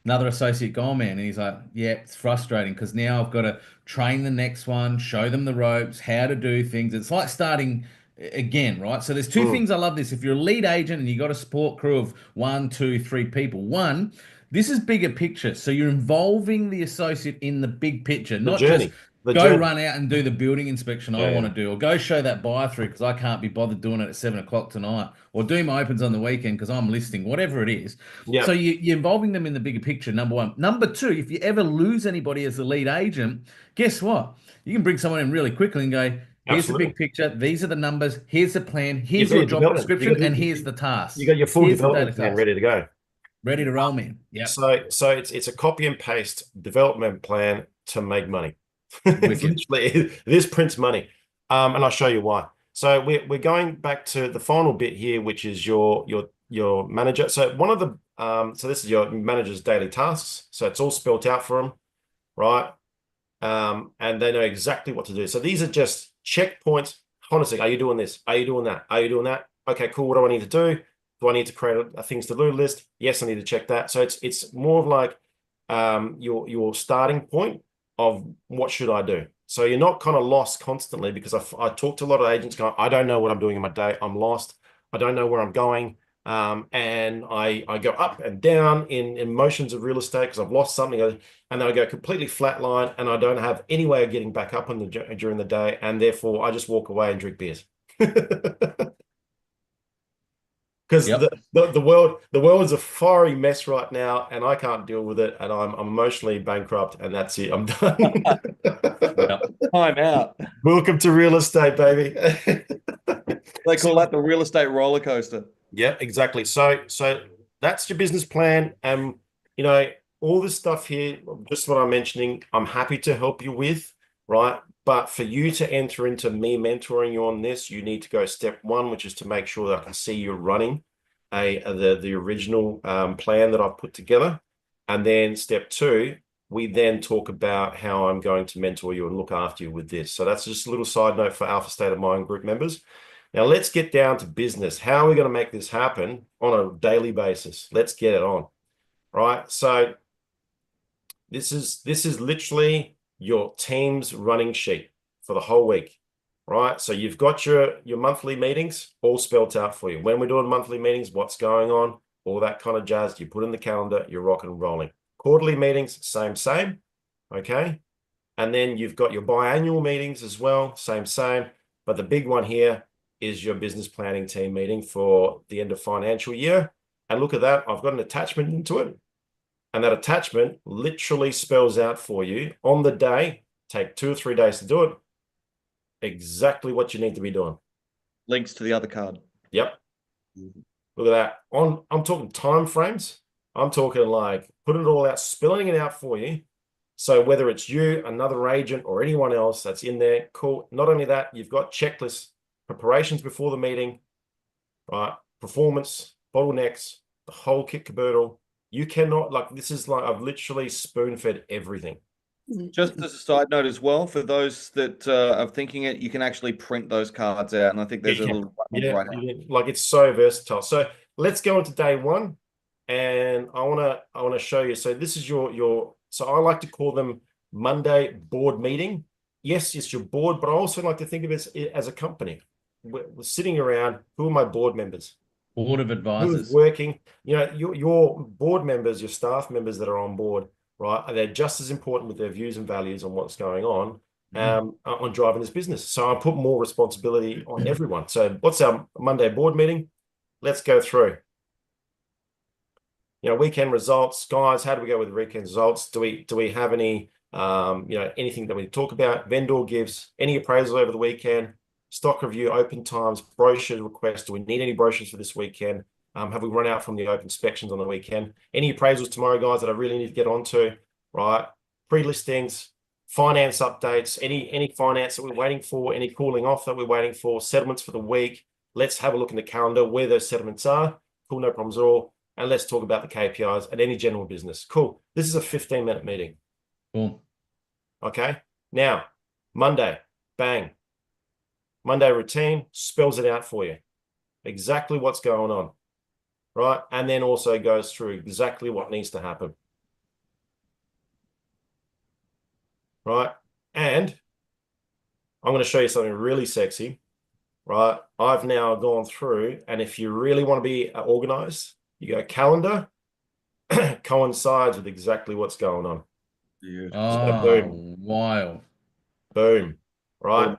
another associate goal man, and he's like, yeah, it's frustrating because now I've got to train the next one, show them the ropes, how to do things. It's like starting again, right? So there's 2 things I love this. If you're a lead agent and you got a support crew of 1, 2, 3 people, one, this is bigger picture. So you're involving the associate in the big picture, not just go run out and do the building inspection I want to do, or go show that buyer through because I can't be bothered doing it at 7 o'clock tonight, or do my opens on the weekend because I'm listing, whatever it is. So you're involving them in the bigger picture, number one. Number two, if you ever lose anybody as the lead agent, guess what? You can bring someone in really quickly and go, here's the big picture, these are the numbers, here's the plan, here's your job description, and here's the task. You got your full development plan ready to go. Ready to roll, man. Yeah. So it's a copy and paste development plan to make money. It's literally, this prints money. And I'll show you why. So we're going back to the final bit here, which is your manager. So one of the so this is your manager's daily tasks. So it's all spelled out for them, right? And they know exactly what to do. So these are just checkpoints. Honestly, are you doing this? Are you doing that? Are you doing that? Okay, cool. What do I need to do? Do I need to create a things to do list? Yes, I need to check that. So it's more of like your starting point of what should I do. So you're not kind of lost constantly, because I talk to a lot of agents going, I don't know what I'm doing in my day. I'm lost. I don't know where I'm going. And I go up and down in emotions of real estate because I've lost something, and then I go completely flatline, and I don't have any way of getting back up during the day, and therefore I just walk away and drink beers. Because the world is a fiery mess right now, and I can't deal with it, and I'm emotionally bankrupt, and that's it. I'm done. Time out. Welcome to real estate, baby. They call that the real estate roller coaster. Yeah, exactly. So that's your business plan. All this stuff here, just what I'm mentioning, I'm happy to help you with, right? But for you to enter into me mentoring you on this, you need to go step 1, which is to make sure that I can see you running the original plan that I've put together. And then step 2, we then talk about how I'm going to mentor you and look after you with this. So that's just a little side note for Alpha State of Mind group members. Now let's get down to business. How are we going to make this happen on a daily basis? Let's get it on, right? So this is literally your team's running sheet for the whole week, right? So you've got your monthly meetings all spelled out for you. When we're doing monthly meetings, what's going on, all that kind of jazz, you put in the calendar, you're rocking and rolling. Quarterly meetings, same, okay? And then you've got your biannual meetings as well, same. But the big one here is your business planning team meeting for the end of financial year. And look at that, I've got an attachment into it. And that attachment literally spells out for you on the day, take 2 or 3 days to do it, exactly what you need to be doing. Links to the other card. Yep. Look at that. I'm talking time frames. I'm talking like putting it all out, spelling it out for you. So whether it's you, another agent, or anyone else that's in there, cool. Not only that, you've got checklists, preparations before the meeting, right? Performance, bottlenecks, the whole kit caboodle. You cannot, this is like, I've literally spoon-fed everything. Just as a side note as well, for those that are thinking it, you can actually print those cards out. And I think there's a little right now. It's so versatile. So let's go into day 1. And I want to show you. So this is your, so I like to call them Monday board meeting. Yes, it's your board, but I also like to think of it as a company. We're sitting around, who are my board members? Board of advisors. Who's working, your board members, your staff members that are on board, right? They're just as important with their views and values on what's going on driving this business. So I put more responsibility on everyone. So what's our Monday board meeting? Let's go through. weekend results, guys. How do we go with the weekend results? Do we have any anything that we talk about? Vendor gives any appraisal over the weekend, stock review, open times, brochure requests. Do we need any brochures for this weekend? Have we run out from the open inspections on the weekend? Any appraisals tomorrow, guys, that I really need to get onto, right? Pre-listings, finance updates, any finance that we're waiting for, any cooling off that we're waiting for, settlements for the week. Let's have a look in the calendar where those settlements are. Cool, no problems at all. And let's talk about the KPIs and any general business. Cool. This is a 15-minute meeting. Cool. Okay. Now, Monday, bang. Monday routine spells it out for you. Exactly what's going on. Right. And then also goes through exactly what needs to happen. Right. And I'm going to show you something really sexy. Right. I've now gone through, and if you really want to be organized, you go calendar coincides with exactly what's going on. Oh, boom. wild. Boom. Right.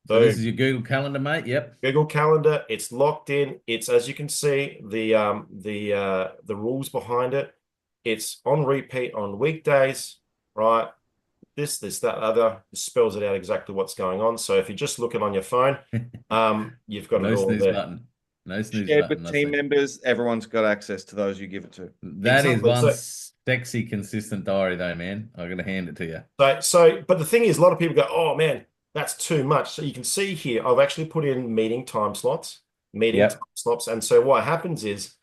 So this is your Google Calendar, mate. Yep. Google Calendar. It's locked in. It's, as you can see, the rules behind it. It's on repeat on weekdays, right? This, that, other. It spells it out exactly what's going on. So if you're just looking on your phone, you've got no it all snooze there. button. No snooze Shared button. with team members, everyone's got access to those you give it to. That is Exactly. one sexy, consistent diary, though, man. I'm gonna hand it to you. But the thing is, a lot of people go, "Oh man, that's too much." So you can see here, I've actually put in meeting time slots, and so what happens is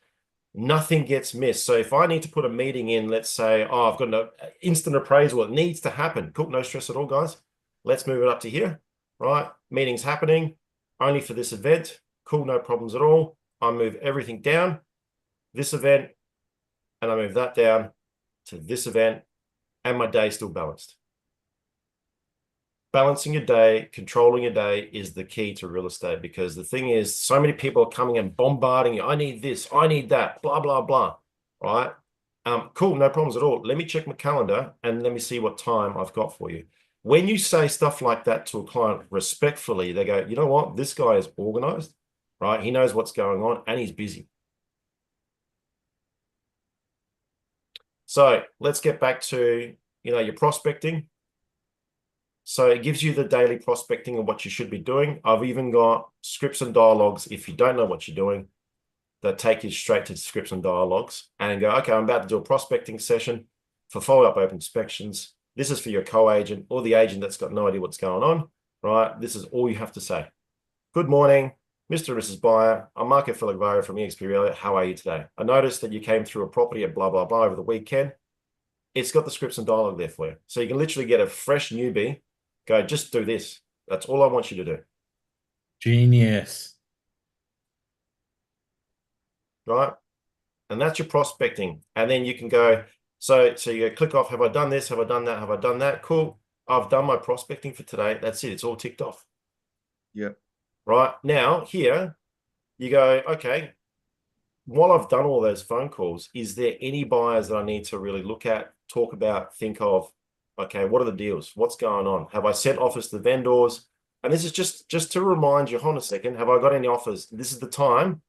nothing gets missed. So if I need to put a meeting in, let's say, oh, I've got an instant appraisal, it needs to happen. Cool, no stress at all, guys. Let's move it up to here, right? Meeting's happening only for this event. Cool, no problems at all. I move everything down, this event, and I move that down to this event, and my day's still balanced. Balancing your day, controlling your day is the key to real estate, because the thing is, so many people are coming and bombarding you. I need this, I need that, blah, blah, blah, right? Cool, no problems at all. Let me check my calendar and let me see what time I've got for you. When you say stuff like that to a client respectfully, they go, you know what? This guy is organized, right? He knows what's going on and he's busy. So let's get back to, your prospecting. So it gives you the daily prospecting and what you should be doing. I've even got scripts and dialogues, if you don't know what you're doing, that take you straight to scripts and dialogues and go, okay, I'm about to do a prospecting session for follow-up open inspections. This is for your co-agent or the agent that's got no idea what's going on, right? This is all you have to say. Good morning, Mr. and Mrs. Buyer. I'm Marco Filigbaro from eXp Realia. How are you today? I noticed that you came through a property at blah, blah, blah over the weekend. It's got the scripts and dialogue there for you. So you can literally get a fresh newbie, go, just do this. That's all I want you to do. Genius. Right? And that's your prospecting. And then you can go, so you click off, have I done this? Have I done that? Have I done that? Cool. I've done my prospecting for today. That's it. It's all ticked off. Yep. Right. Now here you go, okay, while I've done all those phone calls, is there any buyers that I need to really look at, talk about, think of? Okay, what are the deals? What's going on? Have I sent offers to vendors? And this is just to remind you, hold on a second, have I got any offers? This is the time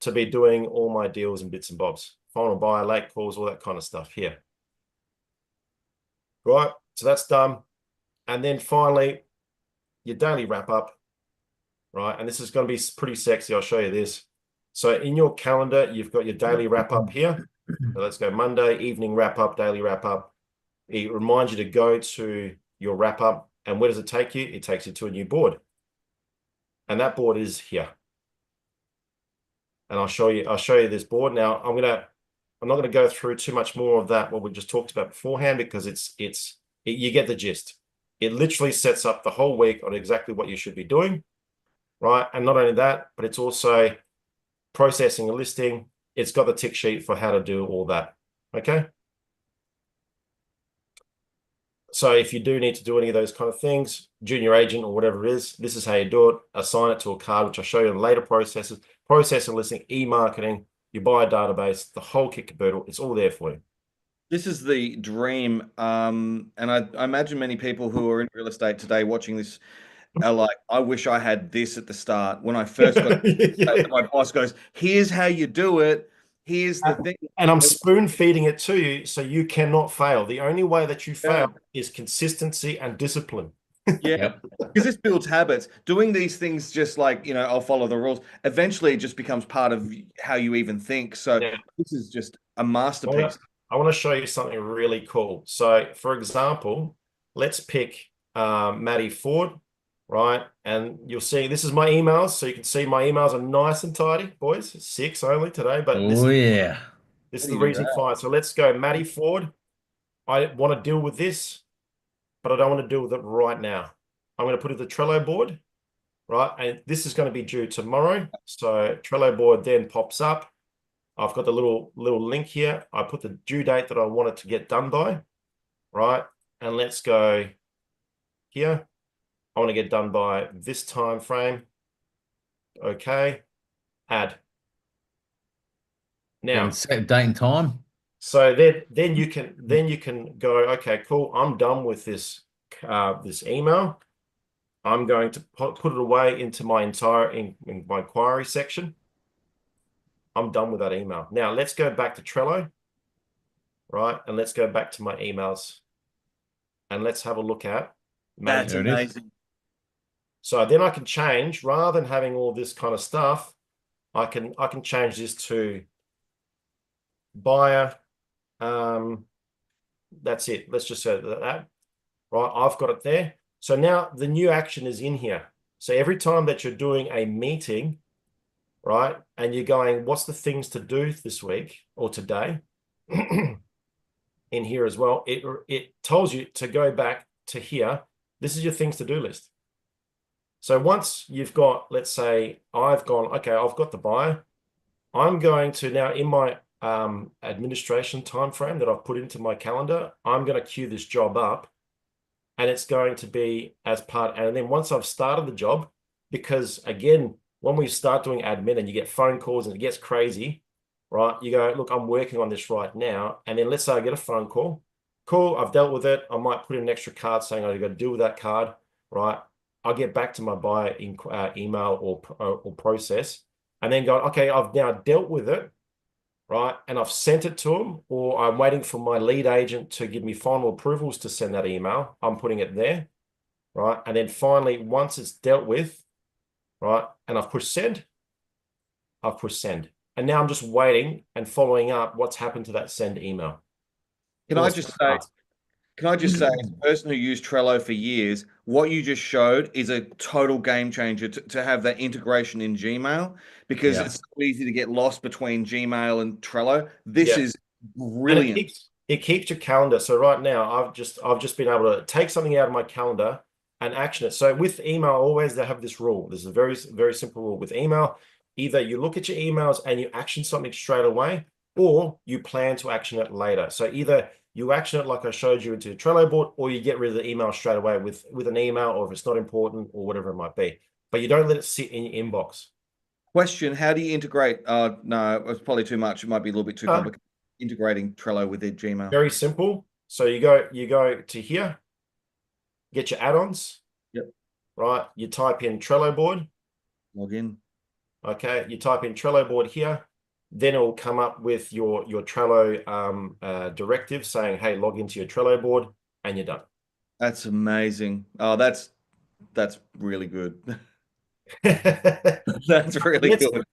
to be doing all my deals and bits and bobs. Final buyer, late calls, all that kind of stuff here. Right, so that's done. And then finally, your daily wrap up, right? And this is going to be pretty sexy. I'll show you this. So in your calendar, you've got your daily wrap up here. So let's go Monday, evening wrap up, daily wrap up. It reminds you to go to your wrap up. And where does it take you? It takes you to a new board. And that board is here. And I'll show you this board. Now I'm not gonna go through too much more of that, what we just talked about beforehand, because you get the gist. It literally sets up the whole week on exactly what you should be doing, right? And not only that, but it's also processing a listing. It's got the tick sheet for how to do all that, okay? So if you do need to do any of those kind of things, junior agent or whatever it is, this is how you do it. Assign it to a card, which I'll show you in later processes. Processing listing, e-marketing, you buy a database, the whole kit caboodle, it's all there for you. This is the dream. And I imagine many people who are in real estate today watching this, are like, I wish I had this at the start. When I first got my boss goes, here's how you do it. Here's the thing. And I'm spoon feeding it to you so you cannot fail. The only way that you fail is consistency and discipline. Yeah, because this builds habits. Doing these things just like, I'll follow the rules. Eventually, it just becomes part of how you even think. So this is just a masterpiece. I want to show you something really cool. So, for example, let's pick Matty Ford, right? And you'll see this is my emails. So you can see my emails are nice and tidy, boys. 6 only today, but this is the reason why. So let's go, Matty Ford. I want to deal with this, but I don't want to deal with it right now. I'm going to put it in the Trello board, right? And this is going to be due tomorrow. So Trello board then pops up. I've got the little link here. I put the due date that I want it to get done by, right? And let's go here. I want to get done by this time frame. Okay. Add. Now, set date and time. so then you can go, okay, cool. I'm done with this this email. I'm going to put it away into my in my inquiry section. I'm done with that email. Now let's go back to Trello, right? And let's go back to my emails and let's have a look at. That's amazing. So then I can change, rather than having all this kind of stuff, I can change this to buyer. That's it. Let's just say that, right? I've got it there. So now the new action is in here. So every time that you're doing a meeting, right, and you're going, what's the things to do this week or today? In here as well, it tells you to go back to here. This is your things to do list. So once you've got, let's say I've got the buyer, I'm going to now in my administration time frame that I've put into my calendar, I'm going to queue this job up, and it's going to be as part. And then once I've started the job, because again, when we start doing admin and you get phone calls and it gets crazy, right? You go, look, I'm working on this right now. And then let's say I get a phone call. Cool, I've dealt with it. I might put in an extra card saying I've got to deal with that card, right? I'll get back to my buyer in email or process, and then go, okay, I've now dealt with it, right? And I've sent it to them, or I'm waiting for my lead agent to give me final approvals to send that email. I'm putting it there, right? And then finally, once it's dealt with, right, and I've pushed send, and now I'm just waiting and following up what's happened to that send email. Can I just say, as a person who used Trello for years, what you just showed is a total game changer to have that integration in Gmail, because it's so easy to get lost between Gmail and Trello. This is brilliant. It keeps your calendar. So right now, I've just been able to take something out of my calendar and action it. So with email, always they have this rule. This is a very, very simple rule with email. Either you look at your emails and you action something straight away, or you plan to action it later. So either you action it like I showed you into the Trello board, or you get rid of the email straight away with an email, or if it's not important or whatever it might be. But you don't let it sit in your inbox. Question, how do you integrate? No, it's probably too much. It might be a little bit too complicated. Integrating Trello with their Gmail. Very simple. So you go to here, get your add-ons. Yep. Right. You type in Trello board. Log in. Okay. You type in Trello board here. Then it will come up with your Trello directive saying, hey, log into your Trello board, and you're done. That's amazing. Oh, that's really good. That's really good.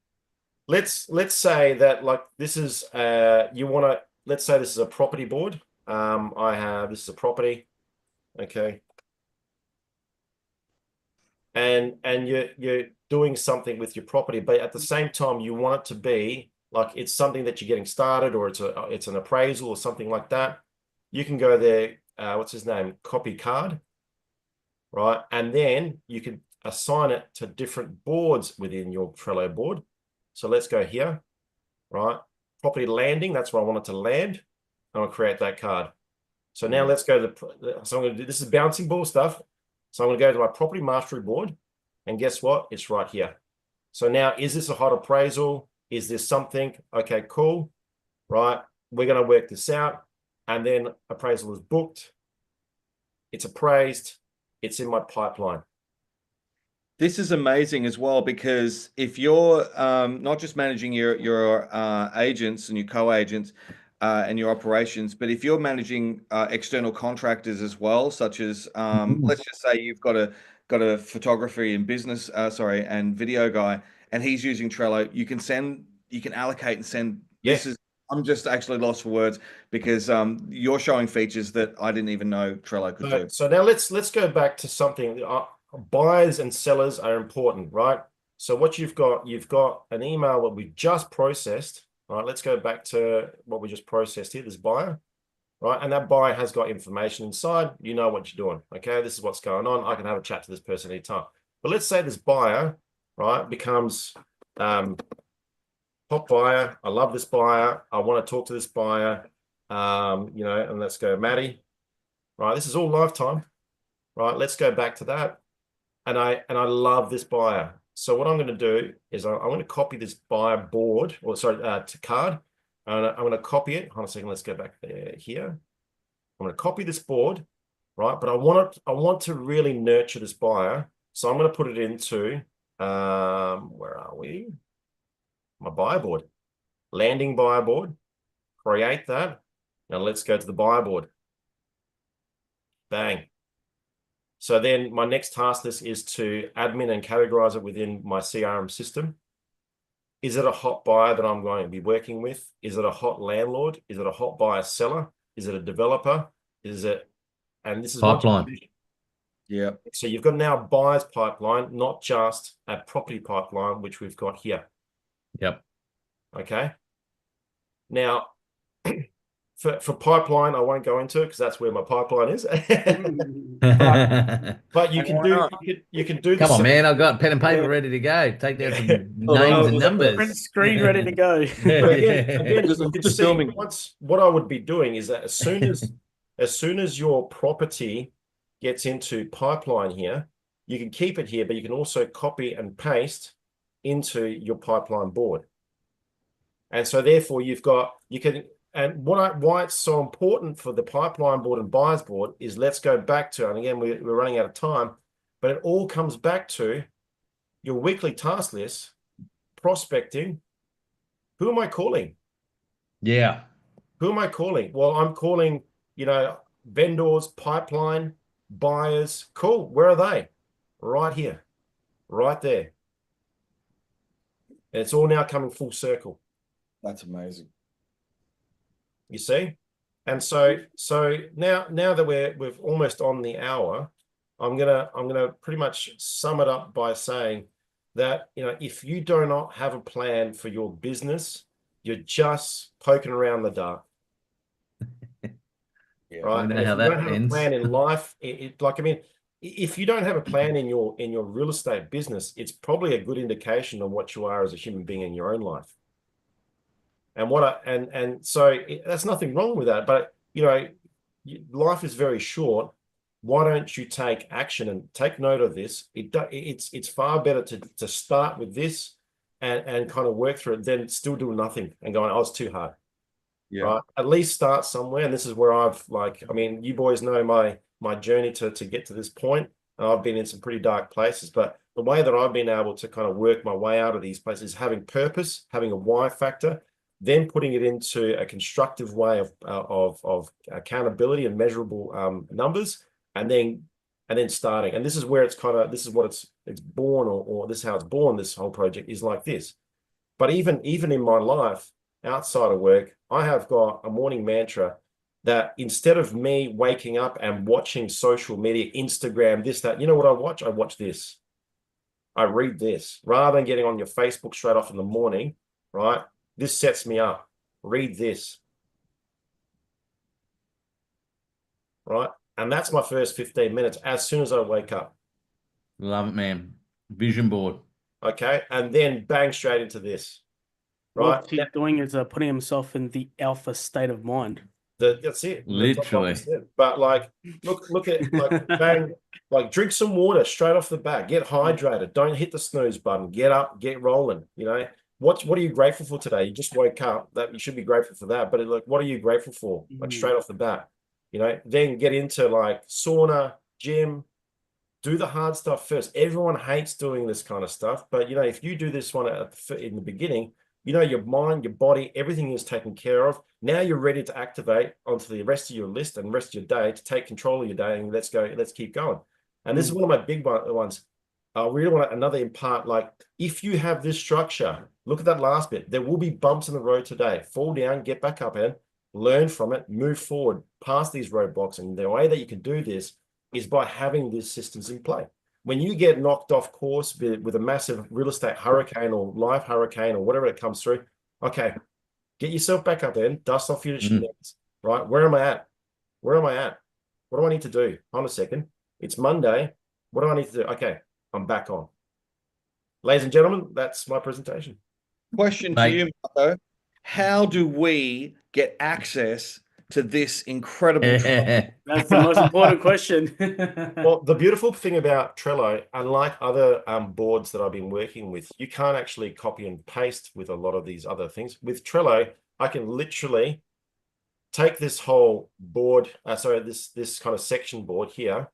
Let's say that, like, this is let's say this is a property board. This is a property. Okay. And you're doing something with your property, but at the same time you want it to be like it's something that you're getting started, or it's an appraisal or something like that. You can go there, what's his name? Copy card, right? And then you can assign it to different boards within your Trello board. So let's go here, right? Property landing, that's where I want it to land. And I'll create that card. So now let's go to so I'm going to do, this is bouncing ball stuff. So I'm going to go to my property mastery board, and guess what? It's right here. So now, is this a hot appraisal? Is this something? Okay, cool. Right. We're going to work this out. And then appraisal is booked. It's appraised. It's in my pipeline. This is amazing as well, because if you're not just managing your agents and your co-agents and your operations, but if you're managing external contractors as well, such as let's just say you've got a photography and business and video guy, and he's using Trello, you can allocate and send. Yes. I'm just actually lost for words, because you're showing features that I didn't even know Trello could do. So now let's go back to something. Buyers and sellers are important, right? So what you've got an email that we just processed. All right, let's go back to what we just processed here. This buyer, right? And that buyer has got information inside. You know what you're doing. Okay, this is what's going on. I can have a chat to this person anytime. But let's say this buyer, right, becomes top buyer. I love this buyer. I want to talk to this buyer. And let's go, Maddie. Right, this is all lifetime. Right, let's go back to that. And I love this buyer. So what I'm going to do is I'm going to copy this buyer board, to card. And I'm going to copy it. Hold on a second. Let's go back there here. I'm going to copy this board, right? But I want to really nurture this buyer. So I'm going to put it into where are we? My buyer board, landing buyer board. Create that. Now let's go to the buyer board. Bang. So then my next task list is to admin and categorize it within my CRM system. Is it a hot buyer that I'm going to be working with? Is it a hot landlord? Is it a hot buyer seller? Is it a developer? And this is pipeline. Yeah. So you've got now buyer's pipeline, not just a property pipeline, which we've got here. Yep. Okay. Now, for pipeline, I won't go into it because that's where my pipeline is. but you can do. Come on, man! I've got pen and paper ready to go. Take down some names and numbers. Print screen ready to go. Again, just filming. What I would be doing is that as soon as your property gets into pipeline here, you can keep it here, but you can also copy and paste into your pipeline board. And so therefore and why it's so important for the pipeline board and buyers board is, let's go back to, and again, we're running out of time, but it all comes back to your weekly task list, prospecting. Who am I calling? Yeah. Who am I calling? Well, I'm calling, vendors, pipeline, buyers. Cool. Where are they? Right here, right there. And it's all now coming full circle. That's amazing. You see? And so now that we've almost on the hour, I'm gonna pretty much sum it up by saying that, if you do not have a plan for your business, you're just poking around the dark. Yeah, right? I know how that have ends. a plan in life, if you don't have a plan in your real estate business, it's probably a good indication of what you are as a human being in your own life. And so that's nothing wrong with that, but life is very short. Why don't you take action and take note of this? It's far better to start with this and kind of work through it than still do nothing and going, oh, it's too hard. Yeah. Right. At least start somewhere. And this is where you boys know my journey to get to this point. And I've been in some pretty dark places, but the way that I've been able to kind of work my way out of these places is having purpose, having a why factor, then putting it into a constructive way of accountability and measurable numbers, and then starting. And this is where it's born, or this is how it's born. This whole project is like this. But even in my life outside of work, I have got a morning mantra that instead of me waking up and watching social media, Instagram, this, that, you know what I watch? I watch this. I read this. Rather than getting on your Facebook straight off in the morning, right? This sets me up. Read this. Right? And that's my first 15 minutes as soon as I wake up. Love it, man. Vision board. Okay. And then bang straight into this. Right? What he's doing is putting himself in the alpha state of mind. That's it. Literally. But look at bang, drink some water straight off the bat. Get hydrated. Don't hit the snooze button. Get up, get rolling. What are you grateful for today? You just woke up. That you should be grateful for that. But what are you grateful for? Straight off the bat. Then get into sauna, gym, do the hard stuff first. Everyone hates doing this kind of stuff, but you know, if you do this one in the beginning, you know, your mind, your body, everything is taken care of. Now you're ready to activate onto the rest of your list and rest of your day to take control of your day, and let's go, let's keep going. And this is one of my big ones. I really want another impart, like, if you have this structure, look at that last bit. There will be bumps in the road today. Fall down, get back up, and learn from it, move forward, past these roadblocks. And the way that you can do this is by having these systems in play. When you get knocked off course with a massive real estate hurricane or life hurricane or whatever it comes through, okay, get yourself back up then, dust off your shenanigans, right? Where am I at? Where am I at? What do I need to do? Hold on a second. It's Monday. What do I need to do? Okay, I'm back on. Ladies and gentlemen, that's my presentation. Question to you, Marco. How do we get access to this incredible Trello? That's the most important question. Well, the beautiful thing about Trello, unlike other boards that I've been working with, you can't actually copy and paste with a lot of these other things. With Trello, I can literally take this whole board, this kind of section board here,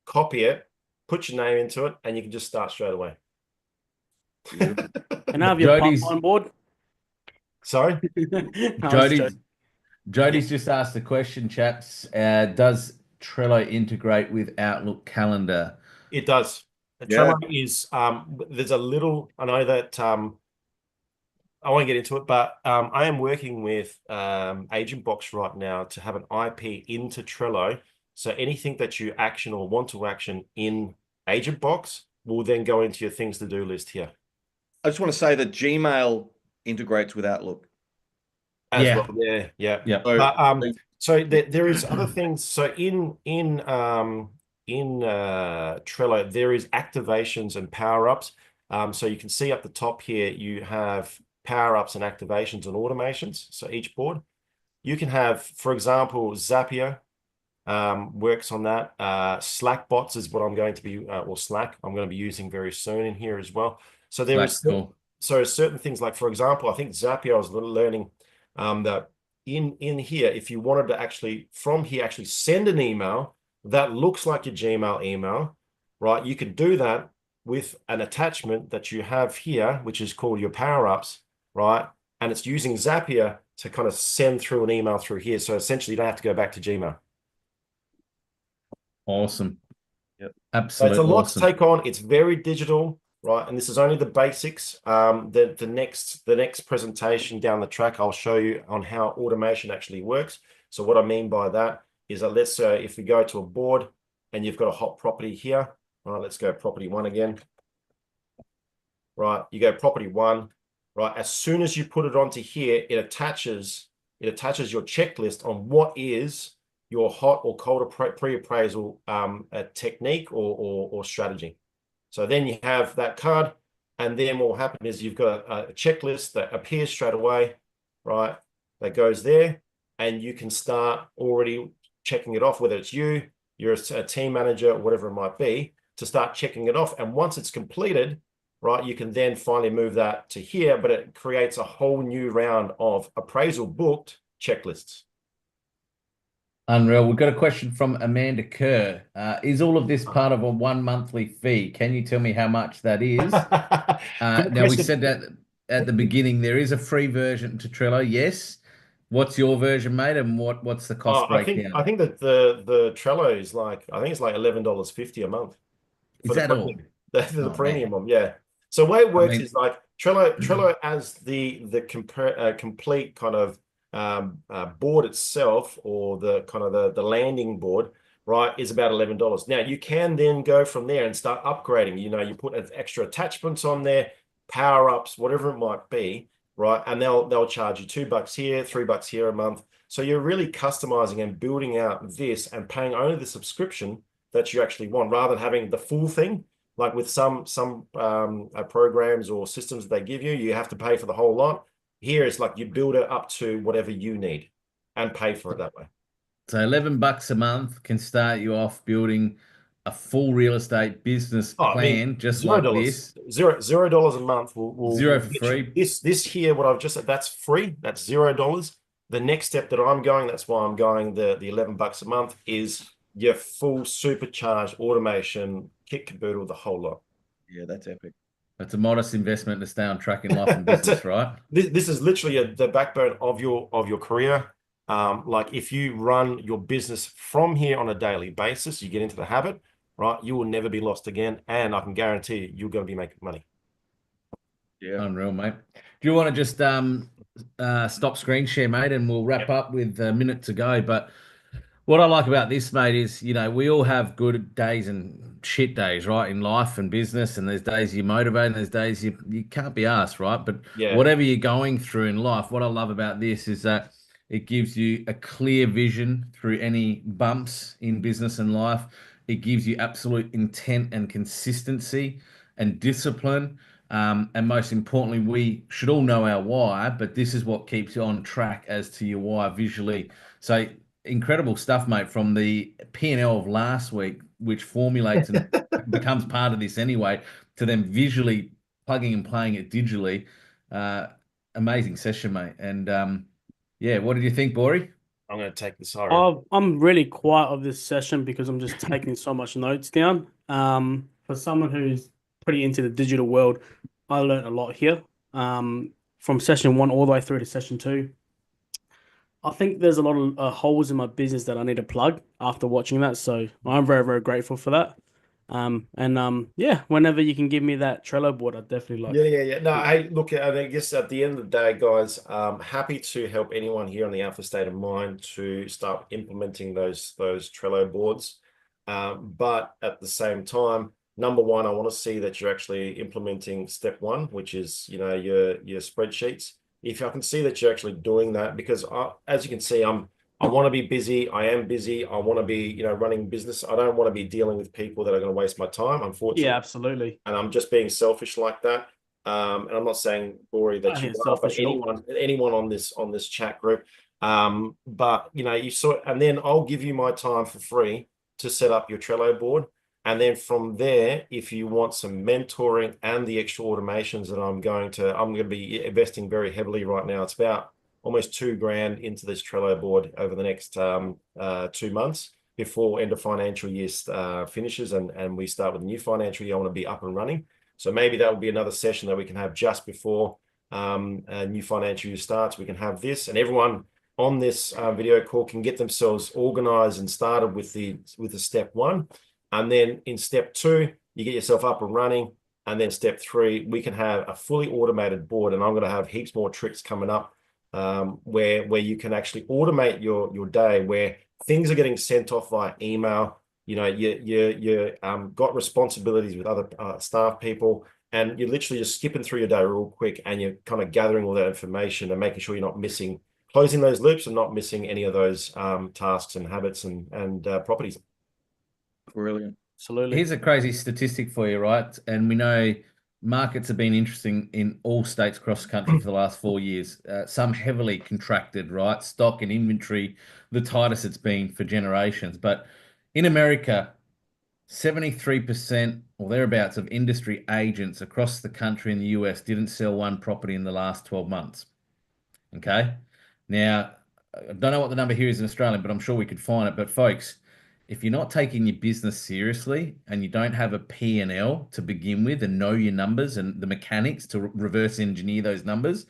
copy it, put your name into it, and you can just start straight away. And I have your on board. Sorry? Jody's just asked a question, chaps. Does Trello integrate with Outlook Calendar? It does. Yeah. Trello is, there's a little, I know that, I won't get into it, but I am working with AgentBox right now to have an IP into Trello. So anything that you action or want to action in AgentBox will then go into your things to do list here. I just want to say that Gmail integrates with Outlook. As well. Yeah. But, so there is other things. So in Trello, there is activations and power-ups. So you can see up the top here, you have power-ups and activations and automations. So each board, you can have, for example, Zapier works on that. Slack bots is what I'm going to be, or Slack, I'm going to be using very soon in here as well. So there is certain things like, for example, I think Zapier, I was learning that in here, if you wanted to actually from here actually send an email that looks like your Gmail email, right? You could do that with an attachment that you have here, which is called your power-ups, right? And it's using Zapier to kind of send through an email through here. So essentially you don't have to go back to Gmail. Awesome. Yep. Absolutely. So it's a lot awesome. to take on. It's very digital, right? And this is only the basics. The next presentation down the track, I'll show you on how automation actually works. So what I mean by that is that let's say if we go to a board and you've got a hot property here, right? Let's go property 1 again. Right, you go property 1, right? As soon as you put it onto here, it attaches your checklist on what is your hot or cold pre-appraisal technique or strategy. So then you have that card, and then what will happen is you've got a checklist that appears straight away, right? That goes there, and you can start already checking it off, whether it's you're a team manager or whatever it might be, to start checking it off. And once it's completed, right, you can then finally move that to here, but it creates a whole new round of appraisal booked checklists. Unreal. We've got a question from Amanda Kerr. Is all of this part of a 1 monthly fee? Can you tell me how much that is? Now, we said that at the beginning, there is a free version to Trello. Yes. What's your version, mate? And what's the cost breakdown? I think that the Trello is like, I think it's like $11.50 a month. Is that all? The premium one, yeah. So the way it works is like Trello as the complete kind of board itself, or the kind of the landing board, right, is about $11. Now you can then go from there and start upgrading. You know, you put extra attachments on there, power-ups, whatever it might be, right? And they'll charge you $2 here, $3 here a month. So you're really customizing and building out this and paying only the subscription that you actually want, rather than having the full thing. Like with some programs or systems that they give you, you have to pay for the whole lot. Here it's like you build it up to whatever you need and pay for it that way. So $11 a month can start you off building a full real estate business plan, just like this. $0 a month will zero for free. This here, what I've just said, that's free. That's $0. The next step that I'm going, that's why I'm going the $11 a month, is your full supercharged automation kit caboodle, the whole lot. Yeah, that's epic. It's a modest investment to stay on track in life and business, right? This is literally the backbone of your career. Like if you run your business from here on a daily basis, you get into the habit, right? You will never be lost again, and I can guarantee you, you're going to be making money. Yeah. Unreal, mate. Do you want to just stop screen share, mate, and we'll wrap up with a minute to go. But what I like about this, mate, is, you know, we all have good days and shit days, right, in life and business. And there's days you're motivated, and there's days you can't be asked, right? But Yeah. whatever you're going through in life, what I love about this is that it gives you a clear vision through any bumps in business and life. It gives you absolute intent and consistency and discipline. And most importantly, we should all know our why, but this is what keeps you on track as to your why visually. So incredible stuff, mate, from the P&L of last week, which formulates and becomes part of this anyway, to them visually plugging and playing it digitally. Amazing session, mate. And yeah, what did you think, Bori? I'm going to take this. Sorry. I'm really quiet of this session because I'm just taking so much notes down. For someone who's pretty into the digital world, I learned a lot here. From session 1 all the way through to session 2. I think there's a lot of holes in my business that I need to plug after watching that. So I'm very, very grateful for that. Yeah, whenever you can give me that Trello board, I'd definitely like. Yeah. No, hey, look, I guess at the end of the day, guys, happy to help anyone here on the Alpha State of Mind to start implementing those Trello boards. But at the same time, number one, I want to see that you're actually implementing step 1, which is, you know, your spreadsheets. If I can see that you're actually doing that, because as you can see, I want to be busy. I am busy. I want to be, you know, running business. I don't want to be dealing with people that are going to waste my time, unfortunately. Yeah, absolutely. And I'm just being selfish like that. And I'm not saying, Bori, that you are, but anyone on this chat group. But you know, and then I'll give you my time for free to set up your Trello board. And then from there, if you want some mentoring and the extra automations that I'm going to be investing very heavily right now. It's about almost $2,000 into this Trello board over the next 2 months before end of financial year finishes and we start with a new financial year. I want to be up and running. So maybe that will be another session that we can have just before a new financial year starts. We can have this, and everyone on this video call can get themselves organized and started with the step 1. And then in step 2, you get yourself up and running. And then step 3, we can have a fully automated board. And I'm going to have heaps more tricks coming up where you can actually automate your day, where things are getting sent off via email. You know, you got responsibilities with other staff people, and you're literally just skipping through your day real quick, and you're kind of gathering all that information and making sure you're not closing those loops and not missing any of those tasks and habits and properties. Brilliant. Absolutely. Here's a crazy statistic for you, right? And we know markets have been interesting in all states across the country for the last 4 years. Some heavily contracted, right? Stock and inventory, the tightest it's been for generations. But in America, 73% or thereabouts of industry agents across the country in the US didn't sell one property in the last 12 months. Okay. Now, I don't know what the number here is in Australia, but I'm sure we could find it. But folks, if you're not taking your business seriously and you don't have a P&L to begin with and know your numbers and the mechanics to reverse engineer those numbers,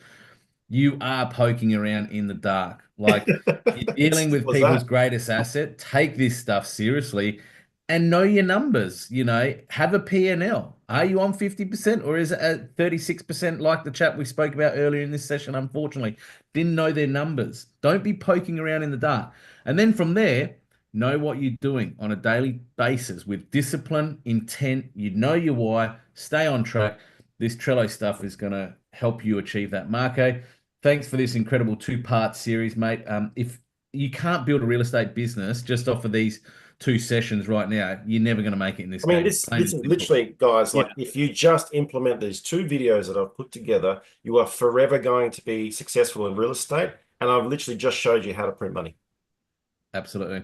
you are poking around in the dark. Like you're dealing with people's greatest asset. Take this stuff seriously and know your numbers. You know, have a P&L. Are you on 50% or is it at 36% like the chap we spoke about earlier in this session? Unfortunately, didn't know their numbers. Don't be poking around in the dark. And then from there, know what you're doing on a daily basis with discipline, intent. You know your why. Stay on track. This Trello stuff is going to help you achieve that. Marco, thanks for this incredible 2-part series, mate. If you can't build a real estate business just off of these 2 sessions right now, you're never going to make it in this game. I mean, this is literally, guys, like if you just implement these 2 videos that I've put together, you are forever going to be successful in real estate. And I've literally just showed you how to print money. Absolutely.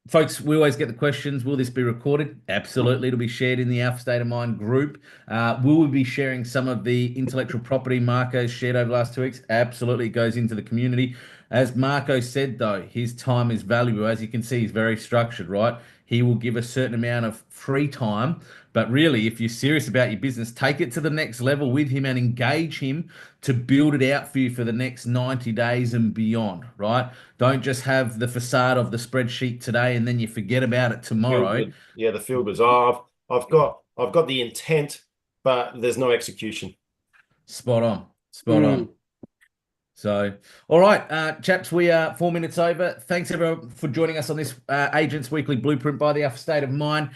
Folks, we always get the questions. Will this be recorded? Absolutely. It'll be shared in the Alpha State of Mind group. Will we be sharing some of the intellectual property Marco shared over the last 2 weeks? Absolutely. It goes into the community. As Marco said, though, his time is valuable. As you can see, he's very structured, right? He will give a certain amount of free time. But really, if you're serious about your business, take it to the next level with him and engage him to build it out for you for the next 90 days and beyond, right? Don't just have the facade of the spreadsheet today and then you forget about it tomorrow. Yeah, the feel goods. I've got the intent, but there's no execution. Spot on. Spot on. So, all right, chaps, we are 4 minutes over. Thanks, everyone, for joining us on this Agents Weekly Blueprint by the Alpha State of Mind.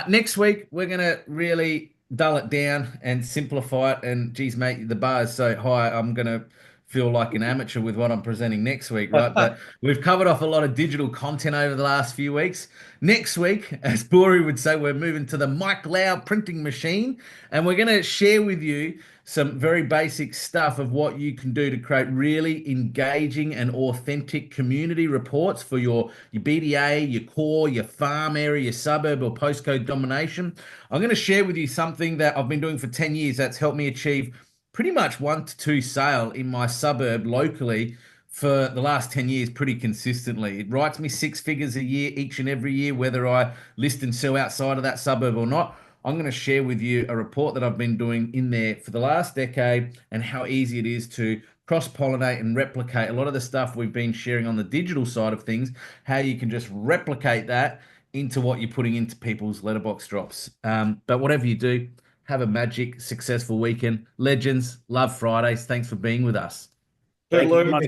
Next week, we're going to really dull it down and simplify it. And, geez, mate, the bar is so high, I'm going to feel like an amateur with what I'm presenting next week, right? But we've covered off a lot of digital content over the last few weeks. Next week, as Bori would say, we're moving to the Mike Lau printing machine, and we're going to share with you some very basic stuff of what you can do to create really engaging and authentic community reports for your BDA, your core, your farm area, your suburb or postcode domination. I'm going to share with you something that I've been doing for 10 years that's helped me achieve pretty much 1 to 2 sale in my suburb locally for the last 10 years pretty consistently. It writes me 6 figures a year, each and every year, whether I list and sell outside of that suburb or not. I'm going to share with you a report that I've been doing in there for the last decade and how easy it is to cross-pollinate and replicate a lot of the stuff we've been sharing on the digital side of things, how you can just replicate that into what you're putting into people's letterbox drops. But whatever you do, have a magic, successful weekend. Legends, love Fridays. Thanks for being with us. Thank you very much, guys.